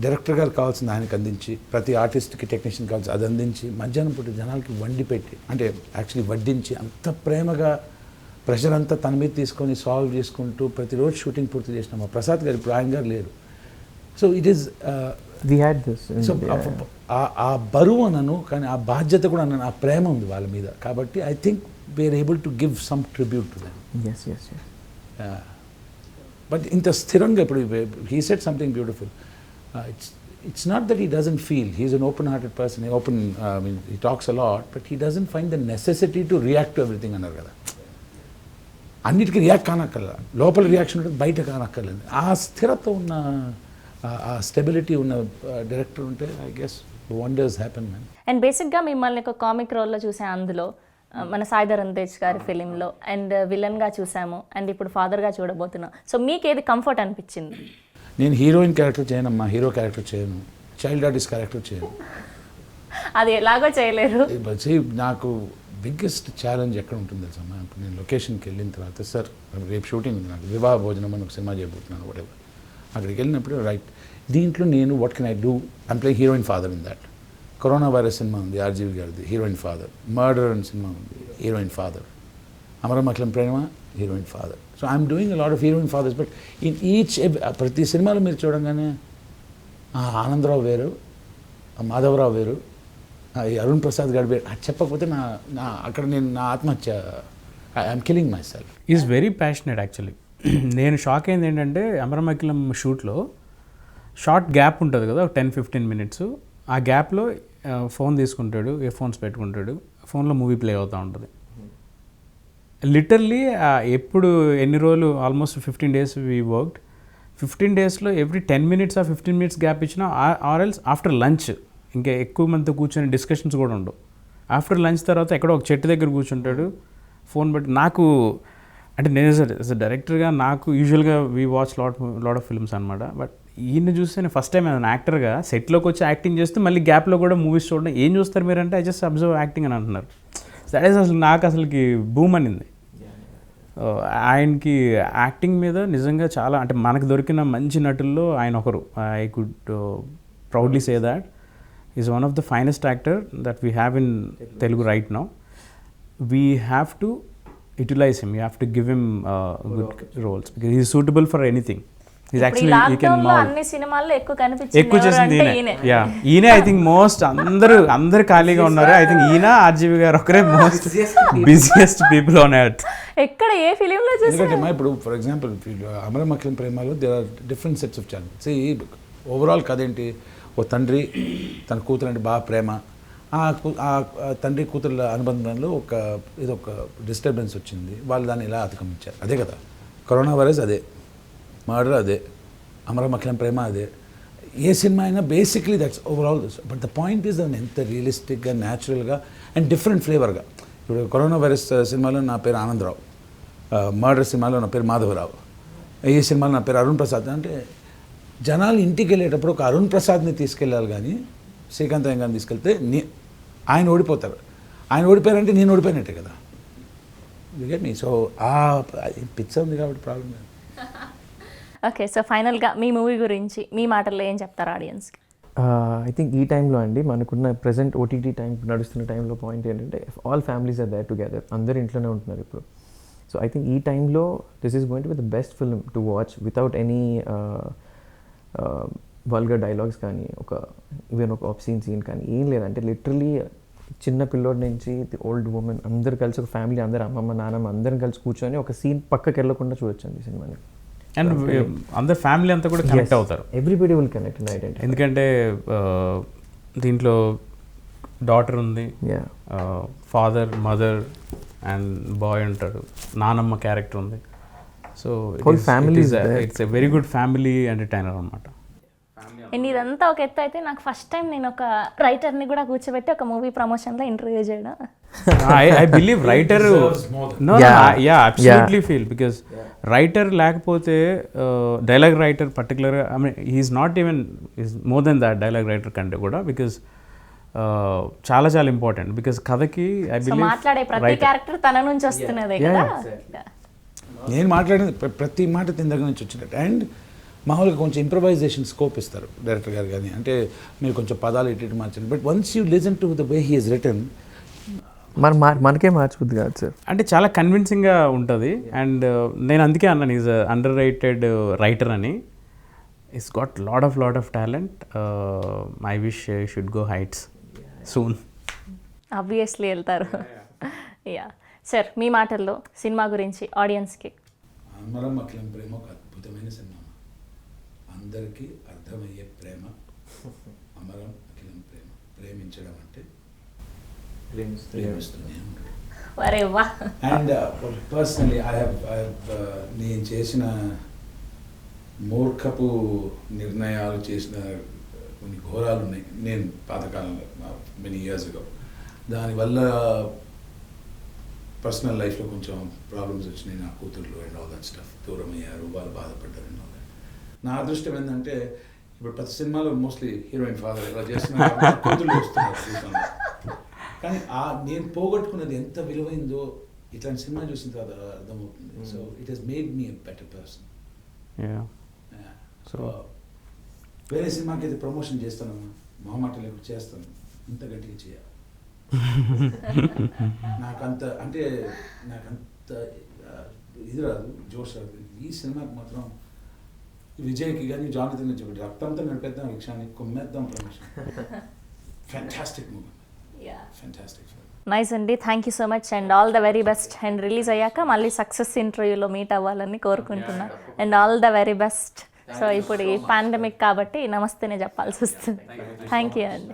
director గారు కావాల్సింది ఆయనకు అందించి, ప్రతి ఆర్టిస్ట్కి టెక్నీషియన్ కావాల్సి అది అందించి, మధ్యాహ్నం పూట జనాలకి వండి పెట్టి, అంటే యాక్చువల్లీ వడ్డించి అంత ప్రేమగా ప్రెషర్ అంతా తన మీద తీసుకొని సాల్వ్ చేసుకుంటూ ప్రతిరోజు షూటింగ్ పూర్తి చేసిన మా ప్రసాద్ గారు ఇప్పుడు ఆయన గారు లేరు. So it is We had this. So ఆ బరువు అనను, కానీ ఆ బాధ్యత కూడా అన్నాను, ఆ ప్రేమ ఉంది వాళ్ళ మీద. కాబట్టి I think we are able to give some tribute to them. Yes, yes, yes. But ఇంత స్థిరంగా ఇప్పుడు he said something beautiful. It's not that he doesn't feel, he is an open hearted person, open he talks a lot, but he doesn't find the necessity to react to everything అన్నారు కదా. అన్నిటికీ react కానక్కర్లా, లోపల reaction ఉంటుంది, బయట కానక్కర్లేదు. ఆ స్థిరత ఉన్న, ఆ stability ఉన్న డైరెక్టర్ ఉంటే I guess wonders happen man. And బేసిక్గా మిమ్మల్ని ఒక కామిక్ రోల్లో చూసా అందులో, మన సాయి ధరమ్ తేజ్ గారి ఫిలింలో, అండ్ విలన్గా చూసాము, అండ్ ఇప్పుడు ఫాదర్గా చూడబోతున్నాం. సో మీకు ఏది కంఫర్ట్ అనిపించింది? నేను హీరోయిన్ క్యారెక్టర్ చేయనమ్మా, హీరో క్యారెక్టర్ చేయను, చైల్డ్ ఆర్టిస్ట్ క్యారెక్టర్ చేయను. అది ఎలాగో చేయలేరు. నాకు బిగ్గెస్ట్ ఛాలెంజ్ ఎక్కడ ఉంటుంది తెలుసమ్మా, ఇప్పుడు నేను లొకేషన్కి వెళ్ళిన తర్వాత, సార్ రేపు షూటింగ్ ఉంది నాకు, వివాహ భోజనం అని ఒక సినిమా చేయబోతున్నాను, whatever. అక్కడికి వెళ్ళినప్పుడు రైట్, దీంట్లో నేను what can I do, I'm playing heroine father in that. Corona virus సినిమా ఉంది ఆర్జీవి గారిది, హీరోయిన్ ఫాదర్. మర్డర్ అని సినిమా ఉంది, heroine father. Amaramakhilam Prema, heroine father. So I'm doing a lot of heroine fathers. But in each ప్రతి సినిమాలో మీరు చూడంగానే ఆనందరావు వేరు, మాధవరావు వేరు, ఈ అరుణ్ ప్రసాద్ గారు వేరు. అది చెప్పకపోతే నా అక్కడ నేను నా ఆత్మహత్య, I'm killing my self. Is very passionate actually. నేను షాక్ అయింది ఏంటంటే, అమరమఖిలం షూట్లో షార్ట్ గ్యాప్ ఉంటుంది కదా, 10-15 minutes. ఆ గ్యాప్లో ఫోన్ తీసుకుంటాడు, ఇయర్ ఫోన్స్ పెట్టుకుంటాడు, ఫోన్లో మూవీ ప్లే అవుతూ ఉంటుంది. లిటర్లీ ఎప్పుడు ఎన్ని రోజులు, ఆల్మోస్ట్ 15 days వీ వర్క్డ్. 15 daysలో ఎవ్రీ 10 minutes ఆ 15 minutes గ్యాప్ ఇచ్చినా, ఆర్ ఎల్స్ ఆఫ్టర్ లంచ్, ఇంకా ఎక్కువ మందితో కూర్చొని డిస్కషన్స్ కూడా ఉండవు. ఆఫ్టర్ లంచ్ తర్వాత ఎక్కడో ఒక చెట్టు దగ్గర కూర్చుంటాడు, ఫోన్ బట్టి. నాకు అంటే నేను డైరెక్టర్గా నాకు యూజువల్గా we watch lot of films అనమాట. బట్ ఈయన చూస్తే నేను ఫస్ట్ టైం యాజ్ యాక్టర్గా సెట్లోకి వచ్చి యాక్టింగ్ చేస్తే మళ్ళీ గ్యాప్లో కూడా మూవీస్ చూడడం. ఏం చూస్తారు మీరు అంటే, ఐ జస్ట్ అబ్జర్వ్ యాక్టింగ్ అని అంటున్నారు. దట్ ఈస్ అసలు నాకు అసలుకి బూమ్ అనింది. ఆయనకి యాక్టింగ్ మీద నిజంగా చాలా, అంటే మనకు దొరికిన మంచి నటుల్లో ఆయన ఒకరు. I could proudly say that is one of the finest actor that we have in Telugu right now. We have to utilize him, you have to give him good roles because he is suitable for anything. He's actually, he can mold. అన్ని సినిమాల్లో ఎక్కువ ఎక్కువ చేసింది ఈయనే. Yeah, ఈయనే. I think most అందరు ఖాళీగా ఉన్నారు. ఐ థింక్ ఈయన, ఆర్జీవి గారు ఒకరే most busiest people on earth. ఎక్కడ ఏ ఫిలింలో చూసి. ఎందుకంటే ఇప్పుడు ఫర్ ఎగ్జాంపుల్ అమరమఖిలం ప్రేమలో there are different sets of channels. Overall కథ ఏంటి, ఓ తండ్రి తన కూతురు అంటే బాగా ప్రేమ, ఆ తండ్రి కూతుర్ల అనుబంధంలో ఇదొక డిస్టర్బెన్స్ వచ్చింది, వాళ్ళు దాన్ని ఎలా అధిగమించారు. అదే కదా కరోనా వైరస్, అదే మర్డర్, అదే అమరమఖిలం ప్రేమ, అదే. ఏ సినిమా అయినా basically that's overall. But the point is దాన్ని ఎంత రియలిస్టిక్గా, న్యాచురల్గా అండ్ డిఫరెంట్ ఫ్లేవర్గా. ఇప్పుడు కరోనా వైరస్ సినిమాలో నా పేరు ఆనందరావు, మర్డర్ సినిమాలో నా పేరు మాధవరావు, ఈ సినిమాలో నా పేరు అరుణ్ ప్రసాద్. అంటే జనాలు ఇంటికి వెళ్ళేటప్పుడు ఒక అరుణ్ ప్రసాద్ని తీసుకెళ్ళాలి, కానీ శ్రీకాంత్ అయ్యంగారిని తీసుకెళ్తే ఆయన ఓడిపోతారు. ఆయన ఓడిపోయారంటే నేను ఓడిపోయినట్టే కదా. You get me. సో ఆ పిచ్చ ఉంది కాబట్టి ప్రాబ్లం లేదు. ఓకే, సో ఫైనల్గా మీ మూవీ గురించి మీ మాటల్లో ఏం చెప్తారు ఆడియన్స్కి? ఐ థింక్ ఈ టైంలో అండి, మనకున్న ప్రజెంట్ ఓటీటీ టైం నడుస్తున్న టైంలో పాయింట్ ఏంటంటే, all families are there together, అందరు ఇంట్లోనే ఉంటున్నారు ఇప్పుడు. సో ఐ థింక్ ఈ టైంలో this is going to be the best film to watch without any vulgar dialogues కానీ, ఈవెన్ ఒక ఆబ్సీన్ సీన్ కానీ ఏం లేదంటే, లిటరలీ చిన్న పిల్లోడి నుంచి ది ఓల్డ్ ఉమెన్ అందరు కలిసి, ఒక ఫ్యామిలీ అందరు, అమ్మమ్మ నాన్నమ్మ అందరం కలిసి కూర్చొని ఒక సీన్ పక్కకి వెళ్ళకుండా చూడొచ్చండి సినిమాని. అండ్ అందరు ఫ్యామిలీ అంతా కూడా కనెక్ట్ అవుతారు. Everybody will connect in identity. ఎందుకంటే దీంట్లో డాటర్ ఉంది, ఫాదర్, మదర్ అండ్ బాయ్ ఉంటాడు, నానమ్మ క్యారెక్టర్ ఉంది. So it's a very good family entertainer అనమాట. అండ్ ఇదంతా ఒక ఎత్తు అయితే నాకు ఫస్ట్ టైం నేను ఒక రైటర్ని కూడా కూర్చోబెట్టి ఒక మూవీ ప్రమోషన్లో ఇంటర్వ్యూ చేయడం. I believe writer no yeah absolutely feel because writer లేకపోతే dialogue writer particular I mean he's not even is more than that dialogue writer కంటే కూడా because చాలా చాలా ఇంపార్టెంట్ బికాస్ కథకి ఐ సో బిలీవ్ మాట్లాడే ప్రతి క్యారెక్టర్ తన నుంచి వస్తున్నదే కదా. నేను మాట్లాడిన ప్రతి మాట తిన దగ్గర నుంచి వచ్చినట్టు. అండ్ మామూలుగా కొంచెం ఇంప్రవైజేషన్ స్కోప్ ఇస్తారు డైరెక్టర్ గారు కానీ, అంటే మీరు కొంచెం పదాలు ఇటు మార్చండి. But once you listen to the way he is return, మనకే మార్చిపోద్ది కాదు సార్. అంటే చాలా కన్విన్సింగ్గా ఉంటుంది. అండ్ నేను అందుకే అన్నాను ఈజ్ అండర్ రేటెడ్ రైటర్ అని. Is got lot of talent. I wish should go heights soon. Obviously వెళ్తారు. యా సార్, మీ మాటల్లో సినిమా గురించి ఆడియన్స్కి. అమరం అఖిలం ప్రేమ ఒక అద్భుతమైన సినిమా, అందరికీ అర్థమయ్యే ప్రేమ. అమరం అఖిలం ప్రేమ, ప్రేమించడం అంటే ప్రేమిస్తూనే ఉంటాడు. అరే వా. అండ్ పర్సనలీ ఐ హ్యావ్ నేను చేసిన మూర్ఖపు నిర్ణయాలు చేసిన కొన్ని ఘోరాలు ఉన్నాయి నేను పాతకాలంలో మెనీ ఇయర్స్ అగో. దానివల్ల పర్సనల్ లైఫ్లో కొంచెం ప్రాబ్లమ్స్ వచ్చినాయి. నా కూతుర్లు అండ్ ఆల్ దట్ స్టఫ్ దూరం అయ్యారు, వాళ్ళు బాధపడ్డారు అండ్ ఆల్ దట్. నా అదృష్టం ఏంటంటే ఇప్పుడు ప్రతి సినిమాలో మోస్ట్లీ హీరోయిన్ ఫాదర్ ఇలా చేస్తున్నారు, కూతుర్లు వస్తున్నారు. కానీ నేను పోగొట్టుకున్నది ఎంత విలువైందో ఇట్లాంటి సినిమా చూసిన తర్వాత అర్థమవుతుంది. So it has made me a better person. So వేరే సినిమాకి అయితే ప్రమోషన్ చేస్తానమ్మా, మొహమాట లేకుండా చేస్తాను, ఇంత గట్టిగా చేయాలి. నాకంత ఇది రాదు, జోష్ రాదు. ఈ సినిమాకి మాత్రం విజయ్కి కానీ జానతన్ నుంచి చెప్పి రక్తంతో నడిపేద్దాం, రిక్షాన్ని కొమ్మేద్దాం promotion. Fantastic movie, fantastic. Nice అండి, thank you so much and all the very best. And release అయ్యాక మళ్ళీ సక్సెస్ ఇంటర్వ్యూలో మీట్ అవ్వాలని కోరుకుంటున్నా. And all the very best. So ఇప్పుడు ఈ పాండమిక్ కాబట్టి నమస్తేనే చెప్పాల్సి వస్తుంది. థ్యాంక్ యూ అండి.